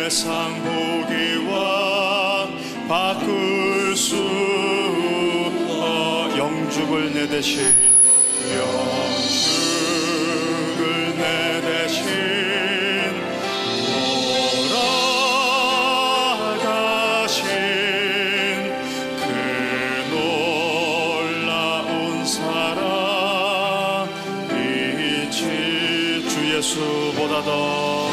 세상 보기와 바꿀 수 영죽을 내 대신 영죽을 내 대신 돌아가신 그 놀라운 사랑이지 주 예수보다 더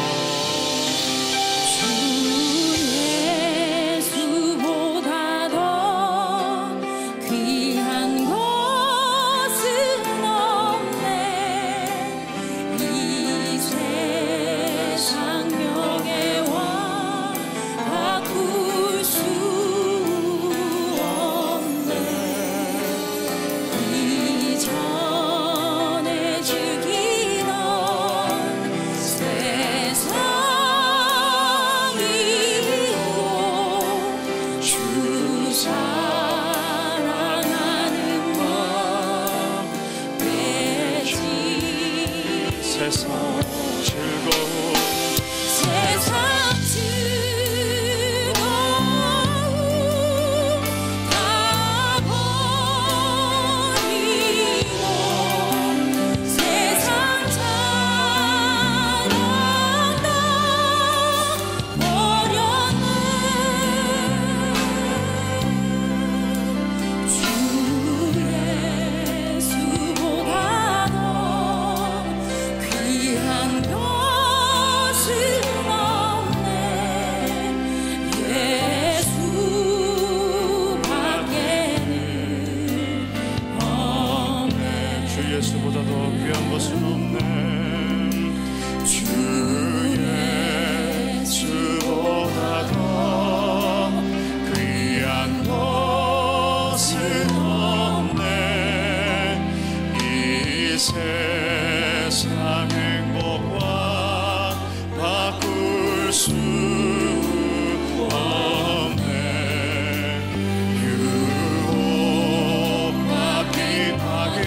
세상 즐거움 세상 즐거움 다 버리고 세상 사랑 다 버렸네 주 예수보다 더 귀한 것은 없네 예수밖에는 없네 주 예수보다 더 귀한 것은 없네 주 예수보다 더 귀한 것은 없네 이 세상 행복과 바꿀 수 없네 유혹과 비박이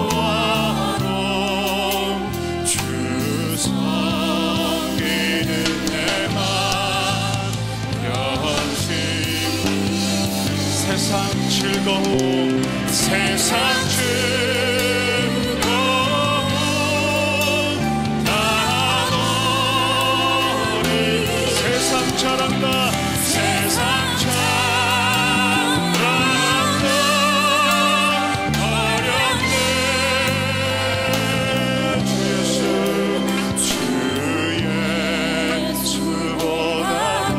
몰려와도 주 섬기는 내만 연신 세상 즐거움 세상 즐거움 다 버린 세상 자랑다 세상 자랑다 버렸네 주 예수보다 더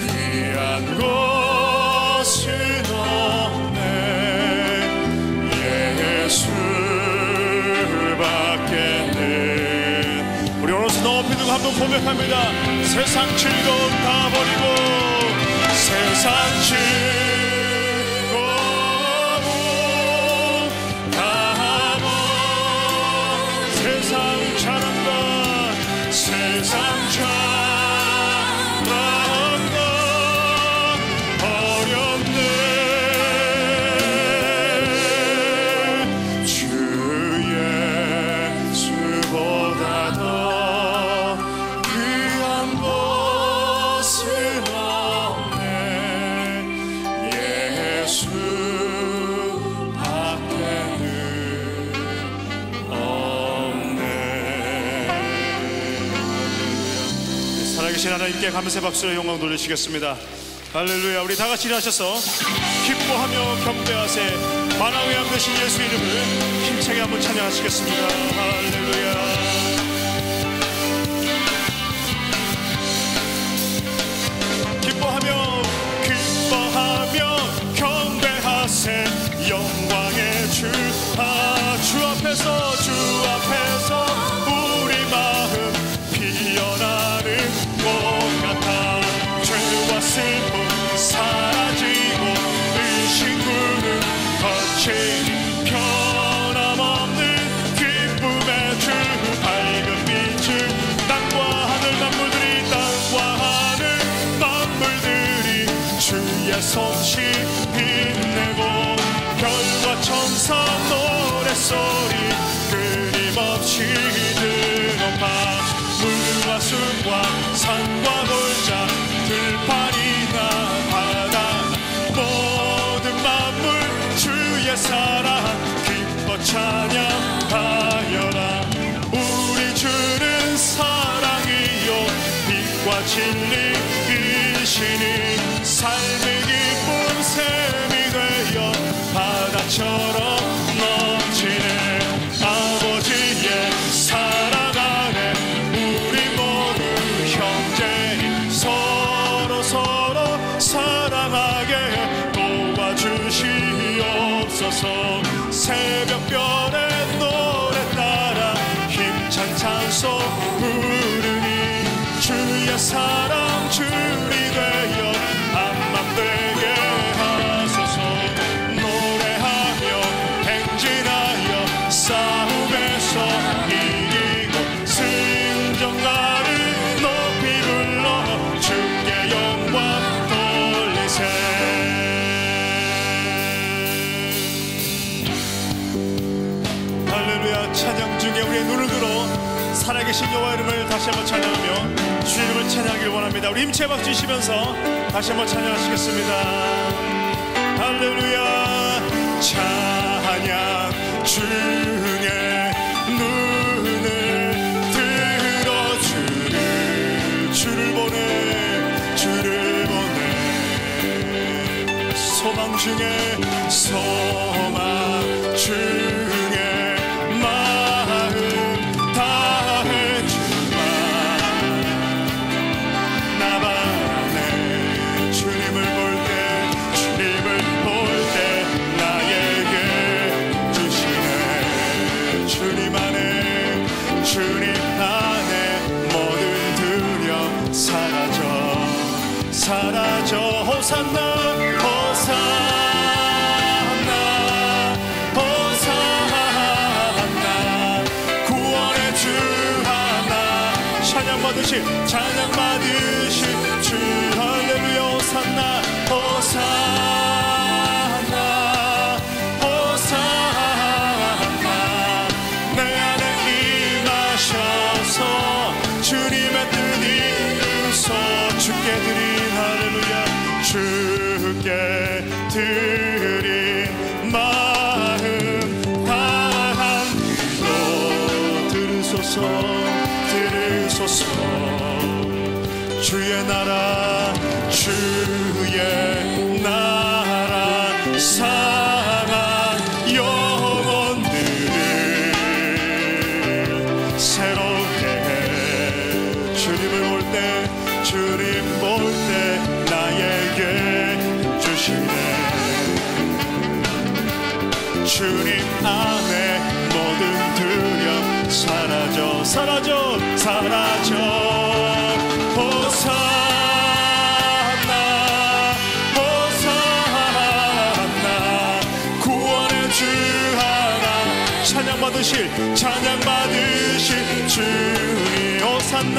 귀한 것은 없네 예수밖에는 우리 오늘서 높이 들고 한번 고백합니다. 세상 즐거움 다 버리고 세상 즐거움 다 버리고 세상 자랑과 세상 자랑과 버렸네 주 예수보다 더 귀한 것은 없네 예수밖에는 없네 살아계신 하나님께 감사의 박수로 영광 돌리시겠습니다. 할렐루야. 우리 다같이 일어나셔서 기뻐하며 경배하세 만왕의 왕 되신 예수 이름을 힘차게 한번 찬양하시겠습니다. 할렐루야. 기뻐하며 경배하세 영광의 주 앞에서 우리 마음 피어나는 꽃 같아 죄와 슬픔 사라지고 의심구는 거친 변함없는 기쁨의 없이 드높아 물과 숲과 산과 골자 들판이나 바다나 모든 만물 주의 사랑 기뻐 찬양하여라. 우리 주는 사랑이요 빛과 진리이시니 삶의 기쁨 샘이 되어 바다처럼 넘치네. 아버지의 사랑 안에 우리 모두 형제니 서로 사랑하게 도와주시옵소서. 새벽별의 노래 따라 힘찬 찬송 부르니 주의 사랑 줄이 되어 암만 되게 하소서. 노래하며 행진하여 싸움에서 이기고 승전가를 높이 불러 주께 영광 돌리세. 할렐루야. 찬양 중에 우리의 눈을 들어 살아계신 여호와 이름을 다시 한번 찬양하며 주 이름을 찬양하기를 원합니다. 우리 힘채 박수 주시면서 다시 한번 찬양하시겠습니다. 할렐루야. 찬양 중에 눈을 들어 주를 보내 소망 중에 마음 다해 주마. 나만의 주님을 볼 때 나에게 주시네. 주님 안에 모든 두려움 사라져. 호산나 구원의 주 하나 찬양 받으실 주. 할렐루야. 호산나 내 안에 임하셔서 주님의 뜻 이루소. 주께 드린 할렐루야. 주께 드린 마음 다한 기도 들으소서. 주의 나라 사랑 영혼들을 새롭게 해. 주님 볼 때 나에게 주시네. 주님 안에 모든 두려움 사라져. 호산나 구원의 주 하나 찬양 받으실 주님. 호산나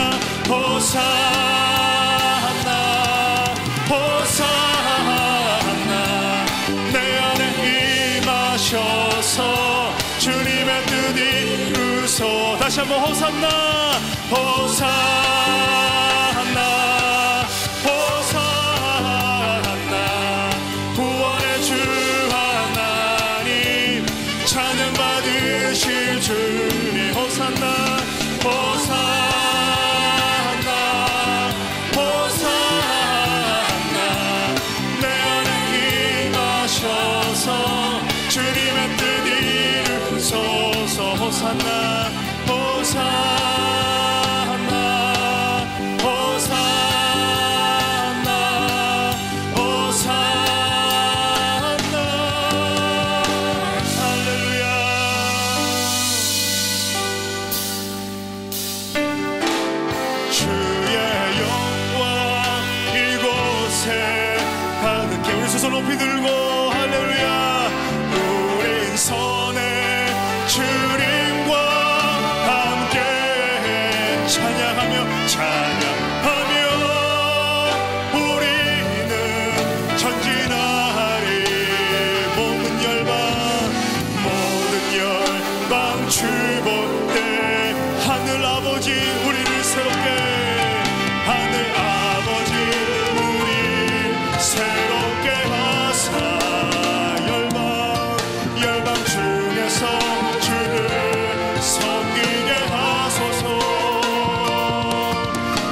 내 안에 임하셔서 주님의 뜻 이루소. 다시 한번 호산나 구원의 주 하나님 찬양 받으실 주님. 호산나 내 안에 임하셔서 주님의 뜻 이루소서. 호산나 할렐루야. 주의 영광 이곳에 가득해. 우리 두 손 높이 들고 할렐루야. 우린 선의 주님과 함께 찬양하며 우리는 전진하리. 모든 열방 주복되 아버지 우리를 새롭게, 하늘 아버지 우리 새롭게 하사 열방 중에서 주를 섬기게 하소서.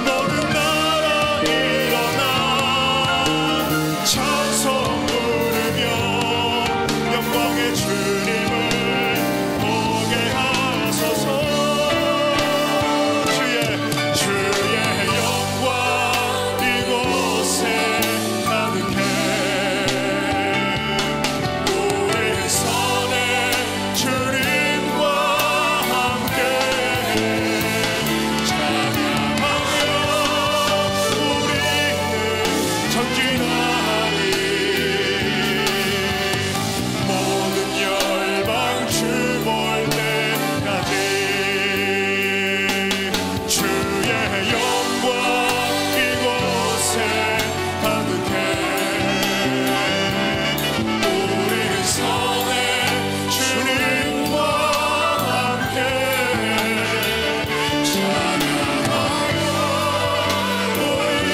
모든 나라 일어나 찬송 부르며 영광의 주님을 보게 하소서. 주의 영광 이곳에 가득해. 우리 손에 주님과 함께 찬양하며 우리는 전진하리. 모든 열방 주 볼 때까지 주의 영광 이곳에 가득해. 우리 손에 주님과 함께 찬양하며 우리는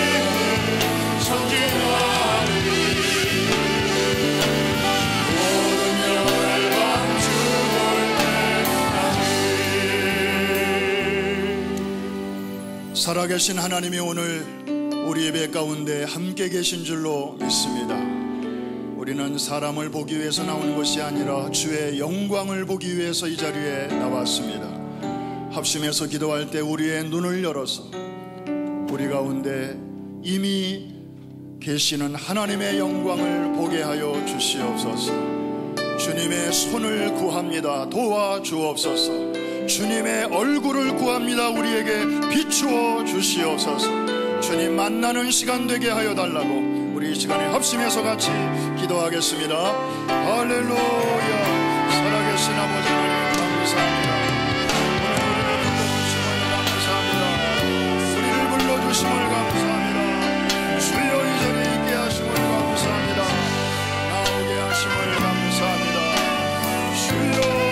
전진하리. 모든 열방 주 볼 때까지. 살아계신 하나님이 오늘 우리 예배 가운데 함께 계신 줄로 믿습니다. 우리는 사람을 보기 위해서 나오는 것이 아니라 주의 영광을 보기 위해서 이 자리에 나왔습니다. 합심해서 기도할 때 우리의 눈을 열어서 우리 가운데 이미 계시는 하나님의 영광을 보게 하여 주시옵소서. 주님의 손을 구합니다. 도와주옵소서. 주님의 얼굴을 구합니다. 우리에게 비추어 주시옵소서. 주님 만나는 시간 되게 하여 달라고 우리 이 시간에 합심해서 같이 기도하겠습니다. 할렐루야. 살아계신 아버지 하나님 감사합니다. 우리를 불러주심을 감사합니다. 주여 이 자리에 있게 하심을 감사합니다. 나오게 하심을 감사합니다. 주여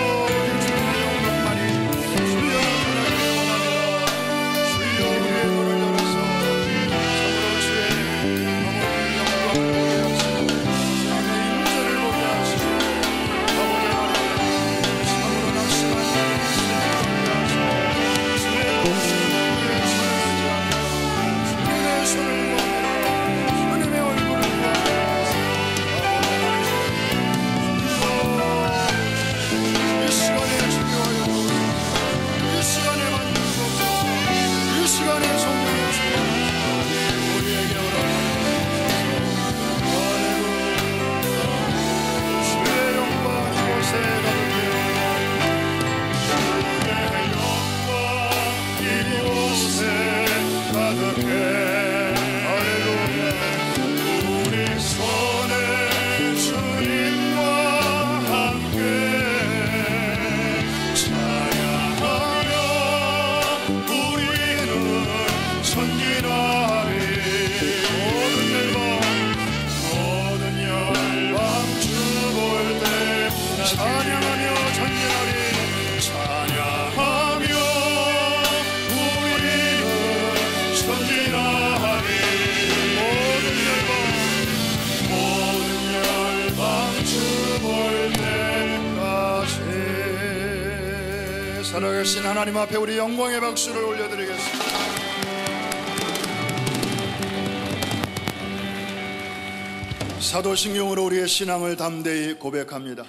살아계신 하나님 앞에 우리 영광의 박수를 올려드리겠습니다. 사도신경으로 우리의 신앙을 담대히 고백합니다.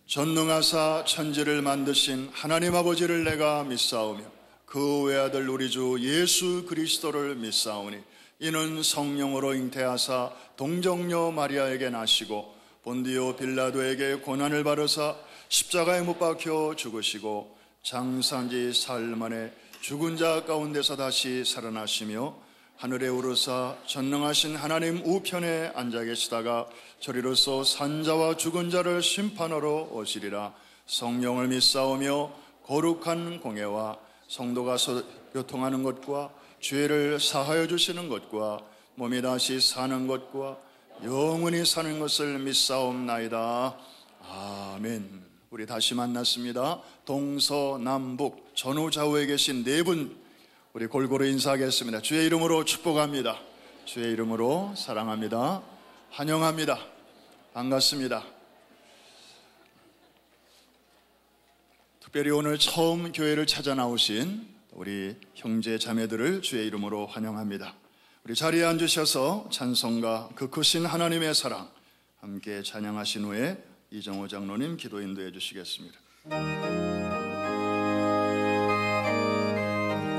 전능하사 천지를 만드신 하나님 아버지를 내가 믿사오며 그 외아들 우리 주 예수 그리스도를 믿사오니 이는 성령으로 잉태하사 동정녀 마리아에게 나시고 본디오 빌라도에게 고난을 받으사 십자가에 못 박혀 죽으시고 장사한지 사흘 만에 죽은 자 가운데서 다시 살아나시며 하늘에 오르사 전능하신 하나님 우편에 앉아 계시다가 저리로서 산자와 죽은 자를 심판하러 오시리라. 성령을 믿사오며 거룩한 공예와 성도가 교통하는 것과 죄를 사하여 주시는 것과 몸이 다시 사는 것과 영원히 사는 것을 믿사옵나이다. 아멘. 우리 다시 만났습니다. 동서남북 전후 좌우에 계신 네 분 우리 골고루 인사하겠습니다. 주의 이름으로 축복합니다. 주의 이름으로 사랑합니다. 환영합니다. 반갑습니다. 특별히 오늘 처음 교회를 찾아 나오신 우리 형제 자매들을 주의 이름으로 환영합니다. 우리 자리에 앉으셔서 찬송가 그 크신 하나님의 사랑 함께 찬양하신 후에 이정호 장로님 기도 인도해 주시겠습니다.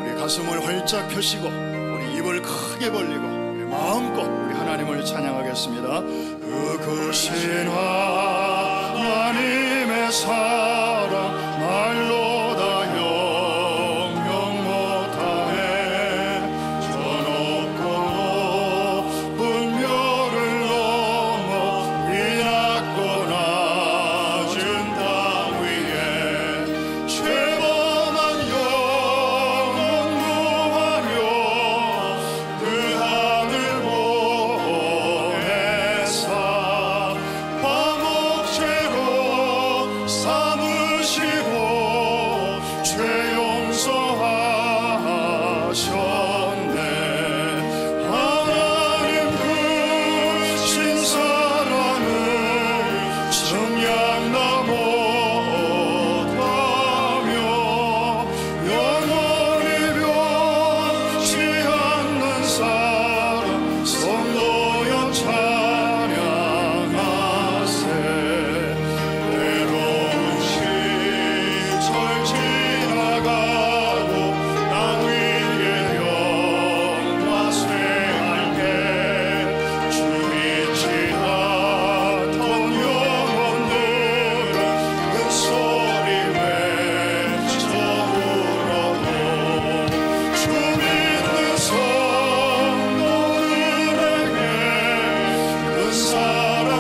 우리 가슴을 활짝 펴시고 우리 입을 크게 벌리고 우리 마음껏 우리 하나님을 찬양하겠습니다. 그 크신 하나님의 사랑 말로 다 영영 못하네. 저 높고 높은 별을 넘어 이 낮고 낮은 땅 위에 죄범한 영혼 구하려 그 하늘 보혜사 화목제로 삼으시고 죄 용서하셨네. 하나님 크신 사랑을 증량다 못하며 영원히 변치 않는 사랑 성도여 찬양하세. 외로운 시절 지나가고 땅 위에 영화 쇠할게 주 잊지 않던 영혼들은 큰 소리 외쳐 울어도 주 믿는 성도들에게 큰 사랑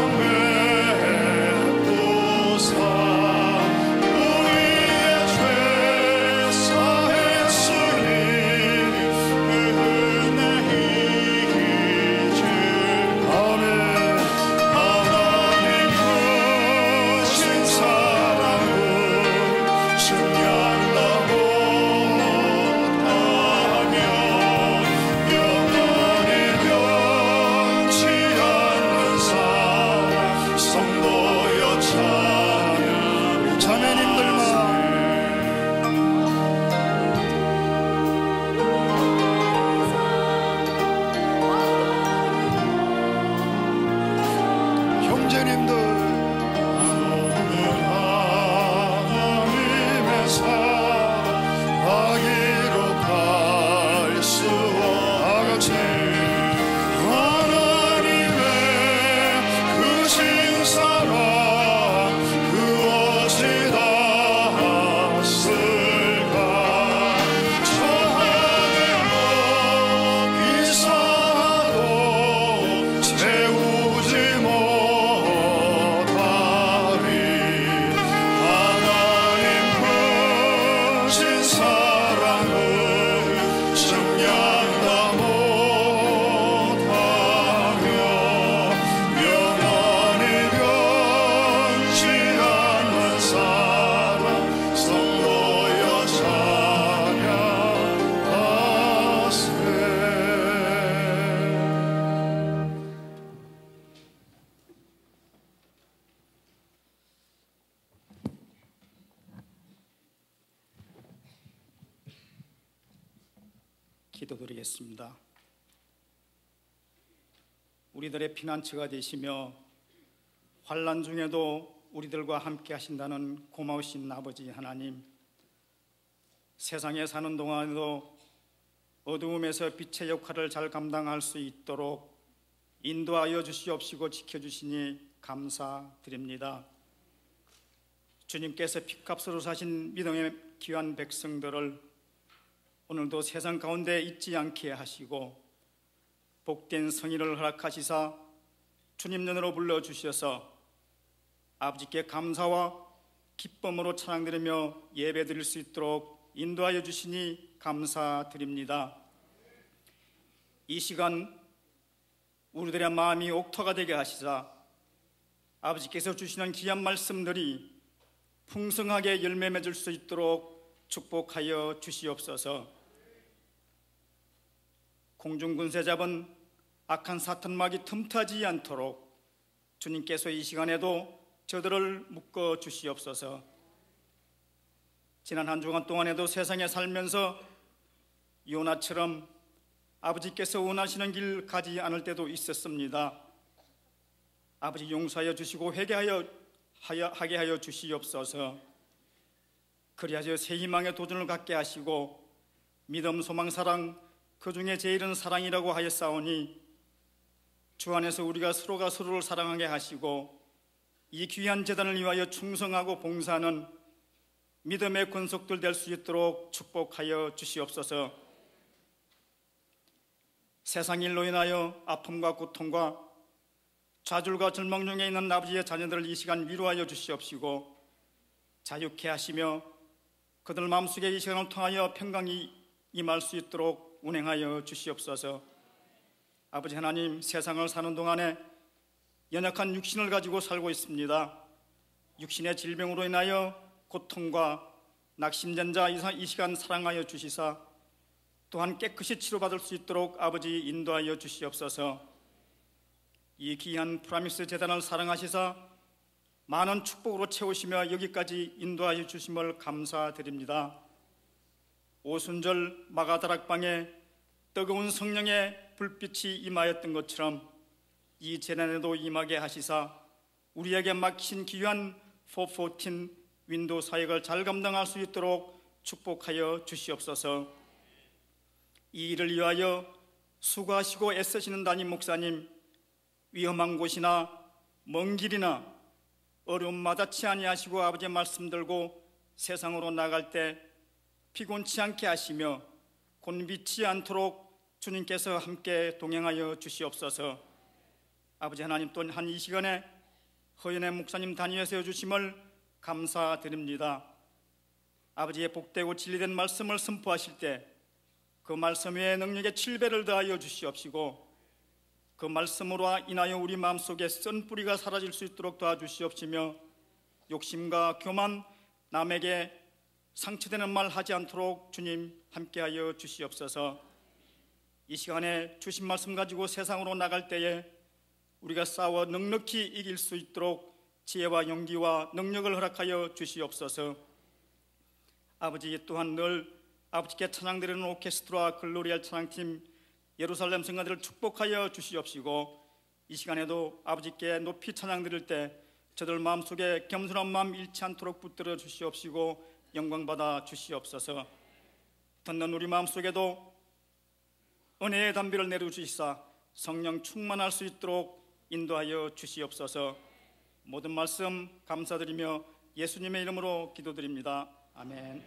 베푸사 우리의 죄 사했으니 그 은혜 잊을 아멘. 하나님 크신 사랑을 증량다 못하며 영원히 변치 않는 사랑 성도여 찬양. 자매님들만 형제님들 하나님의 사랑 아기로 갈 수 다같이 하나님의 크신 사랑 그 어찌 닿았을까. 저 하늘로 이사도 채우지 못하리. 하나님 크신 사랑을 증량다 못하며 영원히 변치 않는 사랑 성도여 찬양하세. 기도드리겠습니다. 우리들의 피난처가 되시며 환난 중에도 우리들과 함께 하신다는 고마우신 아버지 하나님, 세상에 사는 동안에도 어두움에서 빛의 역할을 잘 감당할 수 있도록 인도하여 주시옵시고 지켜주시니 감사드립니다. 주님께서 피값으로 사신 믿음의 귀한 백성들을 오늘도 세상 가운데 잊지 않게 하시고 복된 성의를 허락하시사 주님 눈으로 불러주셔서 아버지께 감사와 기쁨으로 찬양드리며 예배드릴 수 있도록 인도하여 주시니 감사드립니다. 이 시간 우리들의 마음이 옥토가 되게 하시사 아버지께서 주시는 귀한 말씀들이 풍성하게 열매 맺을 수 있도록 축복하여 주시옵소서. 공중군세 잡은 악한 사탄막이 틈타지 않도록 주님께서 이 시간에도 저들을 묶어 주시옵소서. 지난 한 주간 동안에도 세상에 살면서 요나처럼 아버지께서 원하시는 길 가지 않을 때도 있었습니다. 아버지 용서하여 주시고 회개하게 하여 주시옵소서. 그리하여 새 희망의 도전을 갖게 하시고 믿음, 소망, 사랑, 그 중에 제일은 사랑이라고 하였사오니 주 안에서 우리가 서로가 서로를 사랑하게 하시고 이 귀한 재단을 위하여 충성하고 봉사하는 믿음의 권속들 될 수 있도록 축복하여 주시옵소서. 세상 일로 인하여 아픔과 고통과 좌절과 절망 중에 있는 아버지의 자녀들을 이 시간 위로하여 주시옵시고 자유케 하시며 그들 마음속에 이 시간을 통하여 평강이 임할 수 있도록 운행하여 주시옵소서. 아버지 하나님, 세상을 사는 동안에 연약한 육신을 가지고 살고 있습니다. 육신의 질병으로 인하여 고통과 낙심된 자 이 시간 사랑하여 주시사 또한 깨끗이 치료받을 수 있도록 아버지 인도하여 주시옵소서. 이 귀한 프라미스 재단을 사랑하시사 많은 축복으로 채우시며 여기까지 인도하여 주심을 감사드립니다. 오순절 마가다락방에 뜨거운 성령의 불빛이 임하였던 것처럼 이 재단에도 임하게 하시사 우리에게 맡기신 귀한 414 윈도 사역을 잘 감당할 수 있도록 축복하여 주시옵소서. 이 일을 위하여 수고하시고 애쓰시는 담임 목사님, 위험한 곳이나 먼 길이나 어려움 마다치 아니하시고 아버지의 말씀 들고 세상으로 나갈 때 피곤치 않게 하시며 곤비치 않도록 주님께서 함께 동행하여 주시옵소서. 아버지 하나님, 또 한 이 시간에 허연의 목사님 단위에 세워주심을 감사드립니다. 아버지의 복되고 진리된 말씀을 선포하실 때 그 말씀 외에 능력의 7배를 더하여 주시옵시고 그 말씀으로 인하여 우리 마음속에 쓴 뿌리가 사라질 수 있도록 도와주시옵시며 욕심과 교만, 남에게 상처되는 말 하지 않도록 주님 함께하여 주시옵소서. 이 시간에 주신 말씀 가지고 세상으로 나갈 때에 우리가 싸워 넉넉히 이길 수 있도록 지혜와 용기와 능력을 허락하여 주시옵소서. 아버지, 또한 늘 아버지께 찬양드리는 오케스트라 글로리알 찬양팀 예루살렘 성가들을 축복하여 주시옵시고 이 시간에도 아버지께 높이 찬양드릴 때 저들 마음속에 겸손한 마음 잃지 않도록 붙들어 주시옵시고 영광받아 주시옵소서. 듣는 우리 마음속에도 은혜의 담비를 내려주시사 성령 충만할 수 있도록 인도하여 주시옵소서. 모든 말씀 감사드리며 예수님의 이름으로 기도드립니다. 아멘.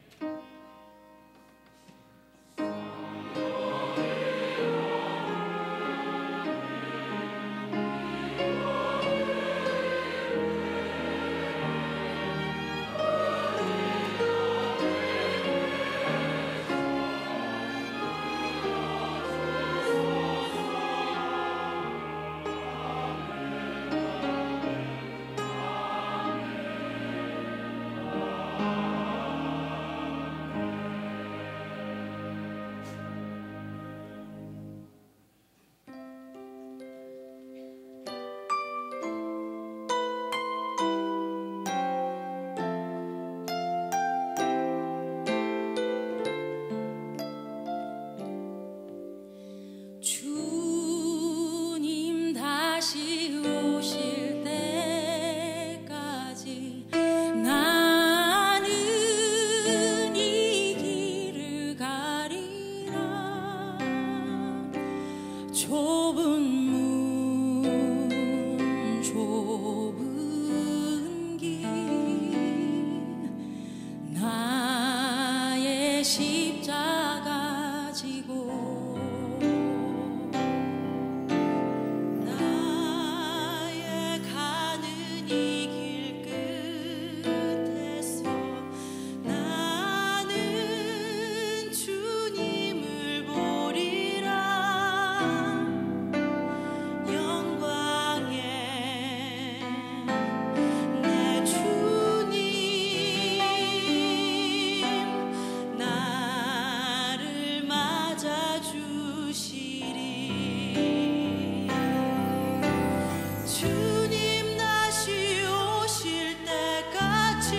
주님 다시 오실 때까지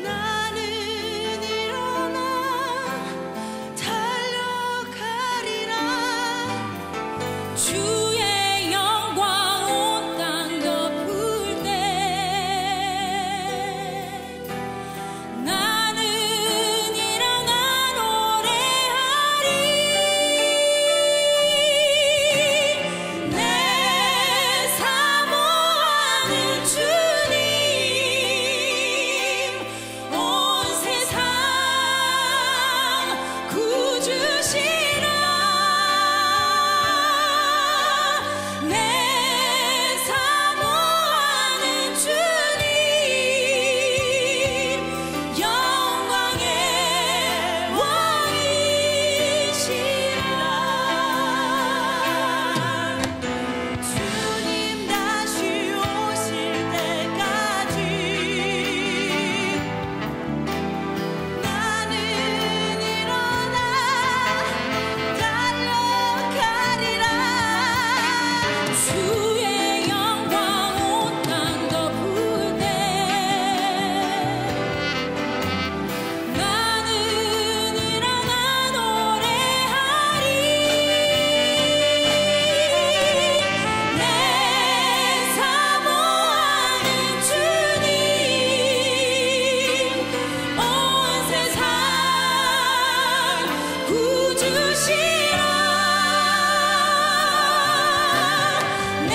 나는 일어나 달려가리라. 주의 영광 온 땅 덮을 때 나는 일어나 노래하리. 내 사모하는 주님 온 세상 구주시라. 내 사모하는 주님 영광의 왕이시라. 주님 다시 오실 때까지 나는 일어나 달려가리라. 주의 영광 온 땅 덮을 때 나는 일어나 노래하리. 내 사모하는 주님 온 세상 구주시라. 내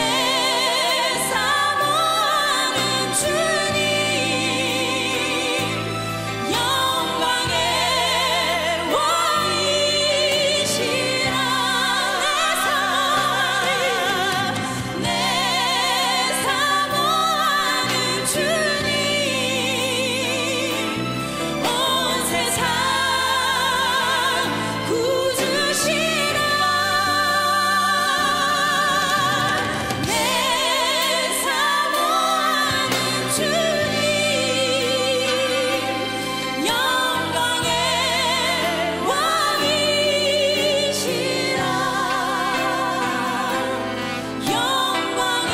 사모하는 주님 영광의 왕이시라. 내 사모하는 주님 온 세상 구주시라. 내 사모하는 주님 영광의 왕이시라. 영광의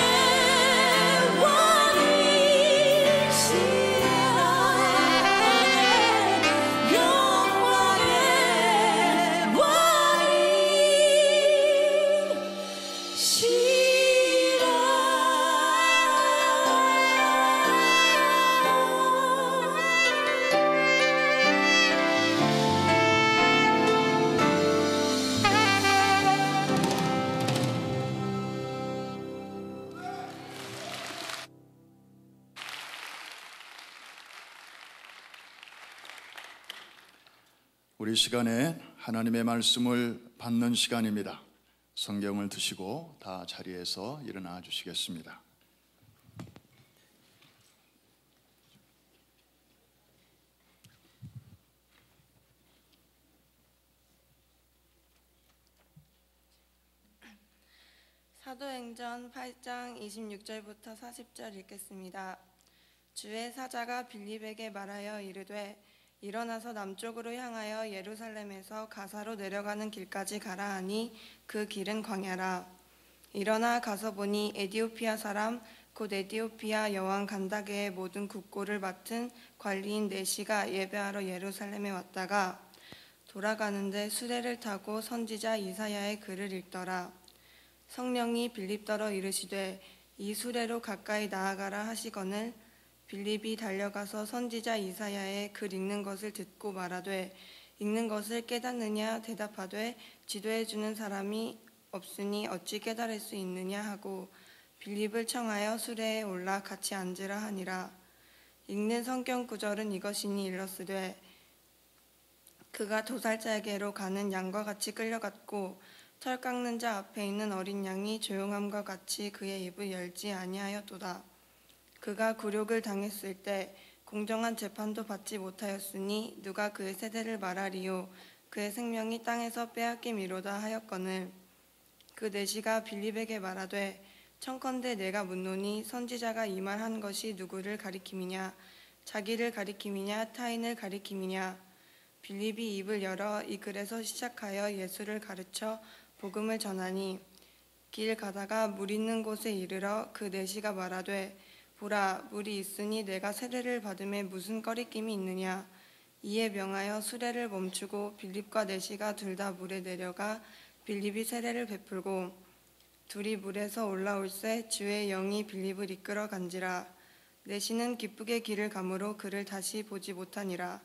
우리 시간에 하나님의 말씀을 받는 시간입니다. 성경을 드시고 다 자리에서 일어나 주시겠습니다. 사도행전 8장 26절부터 40절 읽겠습니다. 주의 사자가 빌립에게 말하여 이르되 일어나서 남쪽으로 향하여 예루살렘에서 가사로 내려가는 길까지 가라 하니 그 길은 광야라. 일어나 가서 보니 에디오피아 사람 곧 에디오피아 여왕 간다게의 모든 국고를 맡은 관리인 네시가 예배하러 예루살렘에 왔다가 돌아가는데 수레를 타고 선지자 이사야의 글을 읽더라. 성령이 빌립더러 이르시되 이 수레로 가까이 나아가라 하시거늘 빌립이 달려가서 선지자 이사야의 글 읽는 것을 듣고 말하되 읽는 것을 깨닫느냐 대답하되 지도해 주는 사람이 없으니 어찌 깨달을 수 있느냐 하고 빌립을 청하여 수레에 올라 같이 앉으라 하니라. 읽는 성경 구절은 이것이니 일러스되 그가 도살자에게로 가는 양과 같이 끌려갔고 털 깎는 자 앞에 있는 어린 양이 조용함과 같이 그의 입을 열지 아니하였도다. 그가 굴욕을 당했을 때 공정한 재판도 받지 못하였으니 누가 그의 세대를 말하리요. 그의 생명이 땅에서 빼앗김이로다 하였거늘 그 네시가 빌립에게 말하되 청컨대 내가 묻노니 선지자가 이 말한 것이 누구를 가리킴이냐 자기를 가리킴이냐 타인을 가리킴이냐. 빌립이 입을 열어 이 글에서 시작하여 예수를 가르쳐 복음을 전하니 길 가다가 물 있는 곳에 이르러 그 내시가 말하되 보라 물이 있으니 내가 세례를 받음에 무슨 꺼리낌이 있느냐. 이에 명하여 수레를 멈추고 빌립과 내시가 둘 다 물에 내려가 빌립이 세례를 베풀고 둘이 물에서 올라올새 주의 영이 빌립을 이끌어 간지라. 내시는 기쁘게 길을 가므로 그를 다시 보지 못하니라.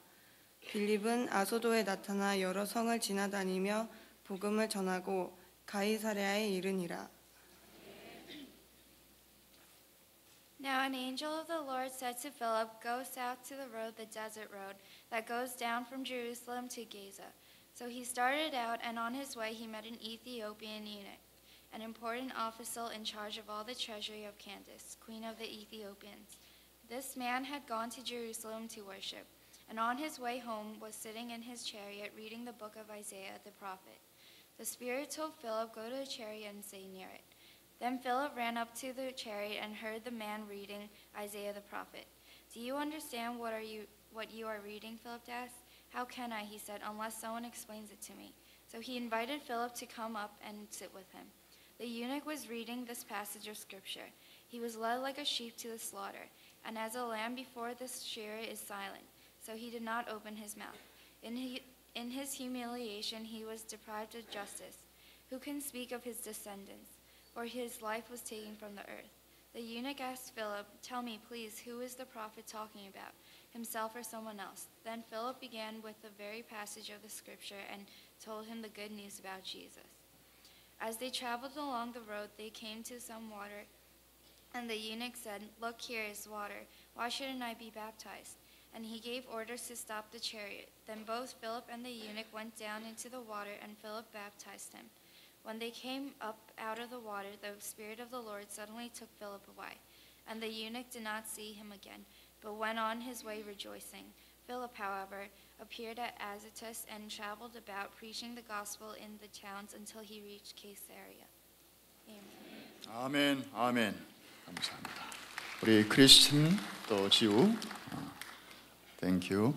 빌립은 아소도에 나타나 여러 성을 지나다니며 복음을 전하고 가이사랴에 이르니라. Now an angel of the Lord said to Philip, Go south to the road, the desert road, that goes down from Jerusalem to Gaza. So he started out, and on his way he met an Ethiopian eunuch, an important official in charge of all the treasury of Candace, queen of the Ethiopians. This man had gone to Jerusalem to worship, and on his way home was sitting in his chariot reading the book of Isaiah the prophet. The Spirit told Philip, Go to the chariot and stay near it. Then Philip ran up to the chariot and heard the man reading Isaiah the prophet. Do you understand what you are reading? Philip asked. How can I, he said, unless someone explains it to me. So he invited Philip to come up and sit with him. The eunuch was reading this passage of scripture. He was led like a sheep to the slaughter, and as a lamb before the shearer is silent, so he did not open his mouth. In his humiliation he was deprived of justice. Who can speak of his descendants? For his life was taken from the earth. The eunuch asked Philip, Tell me, please, who is the prophet talking about, himself or someone else? Then Philip began with the very passage of the scripture and told him the good news about Jesus. As they traveled along the road, they came to some water, and the eunuch said, Look, here is water. Why shouldn't I be baptized? And he gave orders to stop the chariot. Then both Philip and the eunuch went down into the water, and Philip baptized him. When they came up out of the water, the Spirit of the Lord suddenly took Philip away, and the eunuch did not see him again, but went on his way rejoicing. Philip, however, appeared at Azotus and traveled about, preaching the gospel in the towns until he reached Caesarea. Amen. 아멘, 아멘. 감사합니다. 우리 크리스틴 또 지우, 땡큐.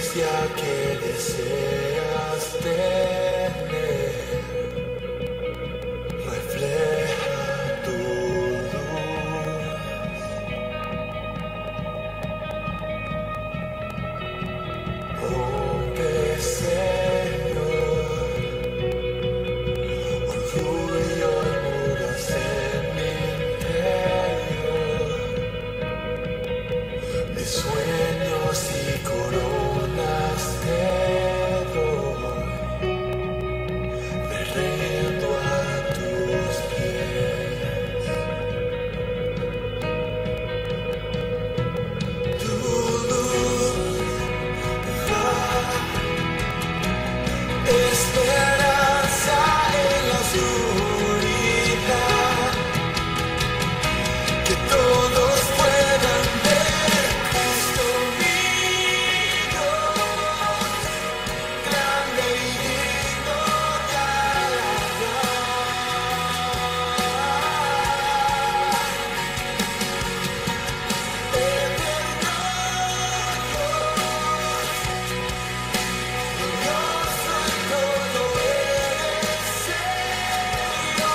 presencia que deseas tener refleja tu luz. Rompe, Señor, orgullo y muros en mi interior. Mis sueños y coronas te doy, me rindo a tus pies. Tu luz da esperanza en la oscuridad, que todos puedan ver Cristo mío, grande y digno de glorioso en todo eres, Señor,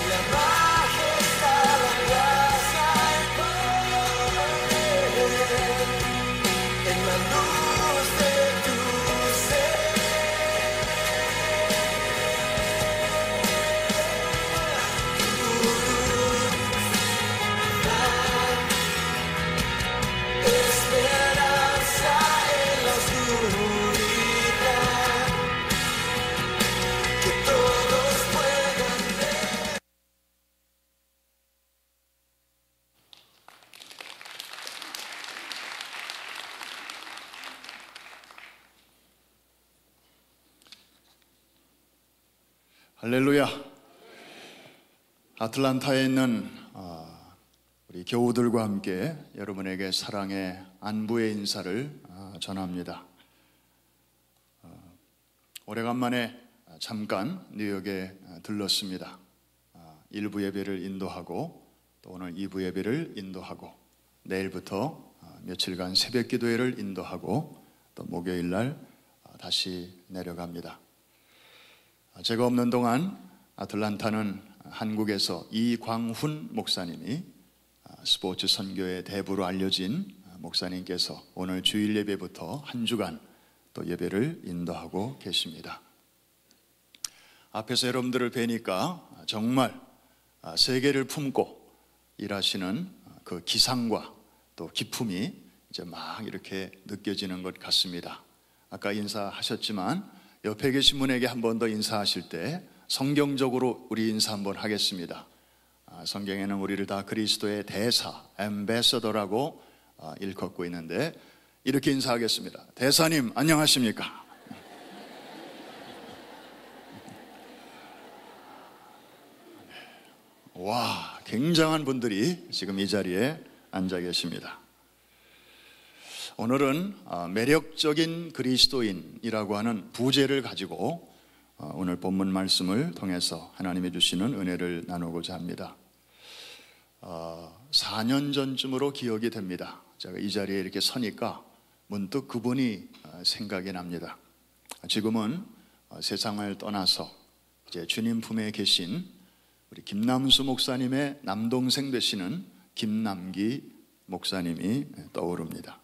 la majestad, la gracia, el poder, en la luz de tu ser. Esperanza en la oscuridad, que todos puedan ver. 할렐루야. 아틀란타에 있는 우리 교우들과 함께 여러분에게 사랑의 안부의 인사를 전합니다. 오래간만에 잠깐 뉴욕에 들렀습니다. 1부 예배를 인도하고 또 오늘 2부 예배를 인도하고 내일부터 며칠간 새벽 기도회를 인도하고 또 목요일 날 다시 내려갑니다. 제가 없는 동안 아틀란타는 한국에서 이광훈 목사님이 스포츠 선교의 대부로 알려진 목사님께서 오늘 주일 예배부터 한 주간 또 예배를 인도하고 계십니다. 앞에서 여러분들을 뵈니까 정말 세계를 품고 일하시는 그 기상과 또 기품이 이제 막 이렇게 느껴지는 것 같습니다. 아까 인사하셨지만 옆에 계신 분에게 한 번 더 인사하실 때 성경적으로 우리 인사 한번 하겠습니다. 성경에는 우리를 다 그리스도의 대사, 앰베서더라고 일컫고 있는데 이렇게 인사하겠습니다. 대사님 안녕하십니까? 와, 굉장한 분들이 지금 이 자리에 앉아 계십니다. 오늘은 매력적인 그리스도인이라고 하는 부제를 가지고 오늘 본문 말씀을 통해서 하나님이 주시는 은혜를 나누고자 합니다. 4년 전쯤으로 기억이 됩니다. 제가 이 자리에 이렇게 서니까 문득 그분이 생각이 납니다. 지금은 세상을 떠나서 이제 주님 품에 계신 우리 김남수 목사님의 남동생 되시는 김남기 목사님이 떠오릅니다.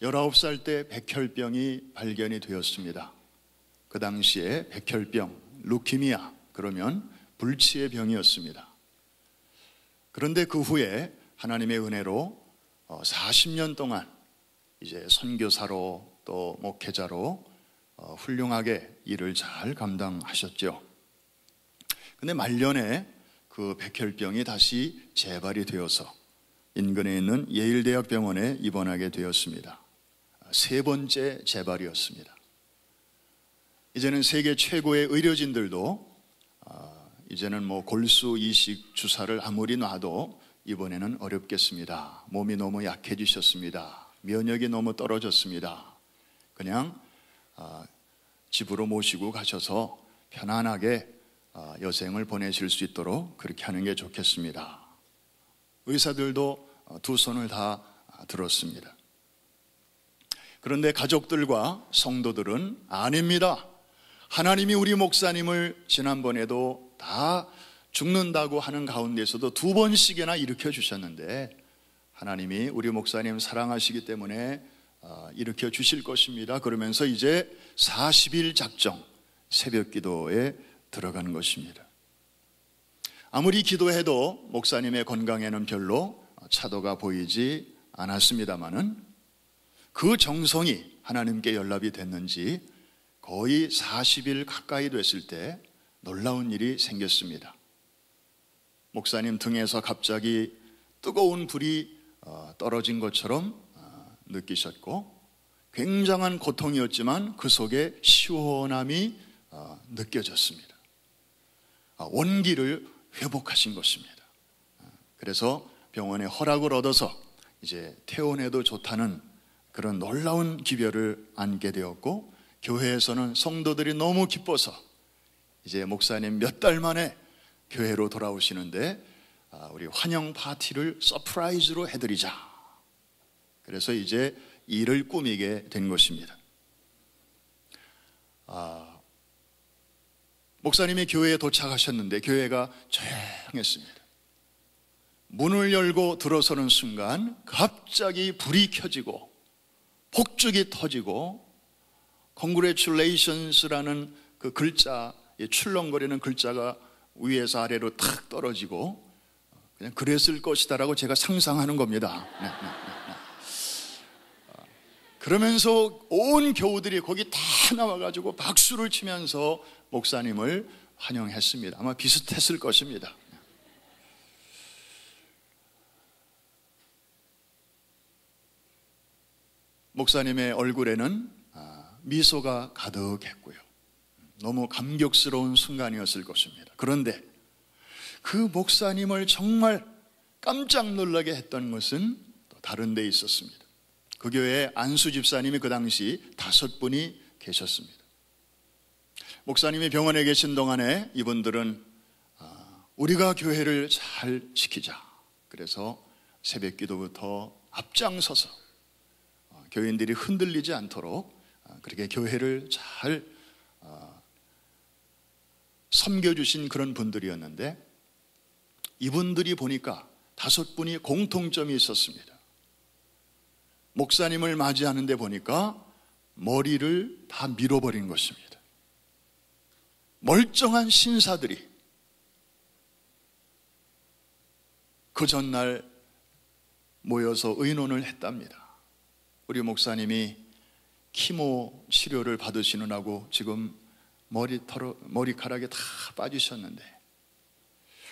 19살 때 백혈병이 발견이 되었습니다. 그 당시에 백혈병, 루키미아, 그러면 불치의 병이었습니다. 그런데 그 후에 하나님의 은혜로 40년 동안 이제 선교사로 또 목회자로 훌륭하게 일을 잘 감당하셨죠. 근데 말년에 그 백혈병이 다시 재발이 되어서 인근에 있는 예일대학병원에 입원하게 되었습니다. 3번째 재발이었습니다. 이제는 세계 최고의 의료진들도 이제는 뭐 골수 이식 주사를 아무리 놔도 이번에는 어렵겠습니다. 몸이 너무 약해지셨습니다. 면역이 너무 떨어졌습니다. 그냥 집으로 모시고 가셔서 편안하게 여생을 보내실 수 있도록 그렇게 하는 게 좋겠습니다. 의사들도 두 손을 다 들었습니다. 그런데 가족들과 성도들은 아닙니다. 하나님이 우리 목사님을 지난번에도 다 죽는다고 하는 가운데서도 2번씩이나 일으켜 주셨는데 하나님이 우리 목사님 사랑하시기 때문에 일으켜 주실 것입니다. 그러면서 이제 40일 작정 새벽 기도에 들어가는 것입니다. 아무리 기도해도 목사님의 건강에는 별로 차도가 보이지 않았습니다마는 그 정성이 하나님께 연락이 됐는지 거의 40일 가까이 됐을 때 놀라운 일이 생겼습니다. 목사님 등에서 갑자기 뜨거운 불이 떨어진 것처럼 느끼셨고 굉장한 고통이었지만 그 속에 시원함이 느껴졌습니다. 원기를 회복하신 것입니다. 그래서 병원에 허락을 얻어서 이제 퇴원해도 좋다는 그런 놀라운 기별을 안게 되었고 교회에서는 성도들이 너무 기뻐서 이제 목사님 몇 달 만에 교회로 돌아오시는데 우리 환영 파티를 서프라이즈로 해드리자. 그래서 이제 일을 꾸미게 된 것입니다. 목사님이 교회에 도착하셨는데 교회가 조용했습니다. 문을 열고 들어서는 순간 갑자기 불이 켜지고 폭죽이 터지고 Congratulations라는 그 글자, 출렁거리는 글자가 위에서 아래로 탁 떨어지고 그냥 그랬을 것이다라고 제가 상상하는 겁니다. 그러면서 온 교우들이 거기 다 나와가지고 박수를 치면서 목사님을 환영했습니다. 아마 비슷했을 것입니다. 목사님의 얼굴에는 미소가 가득했고요. 너무 감격스러운 순간이었을 것입니다. 그런데 그 목사님을 정말 깜짝 놀라게 했던 것은 또 다른 데 있었습니다. 그 교회에 안수 집사님이 그 당시 5분이 계셨습니다. 목사님이 병원에 계신 동안에 이분들은 우리가 교회를 잘 지키자. 그래서 새벽 기도부터 앞장서서 교인들이 흔들리지 않도록 그렇게 교회를 잘 섬겨주신 그런 분들이었는데 이분들이 보니까 5분이 공통점이 있었습니다. 목사님을 맞이하는데 보니까 머리를 다 밀어버린 것입니다. 멀쩡한 신사들이 그 전날 모여서 의논을 했답니다. 우리 목사님이 키모 치료를 받으시느라고 지금 머리카락이 다 빠지셨는데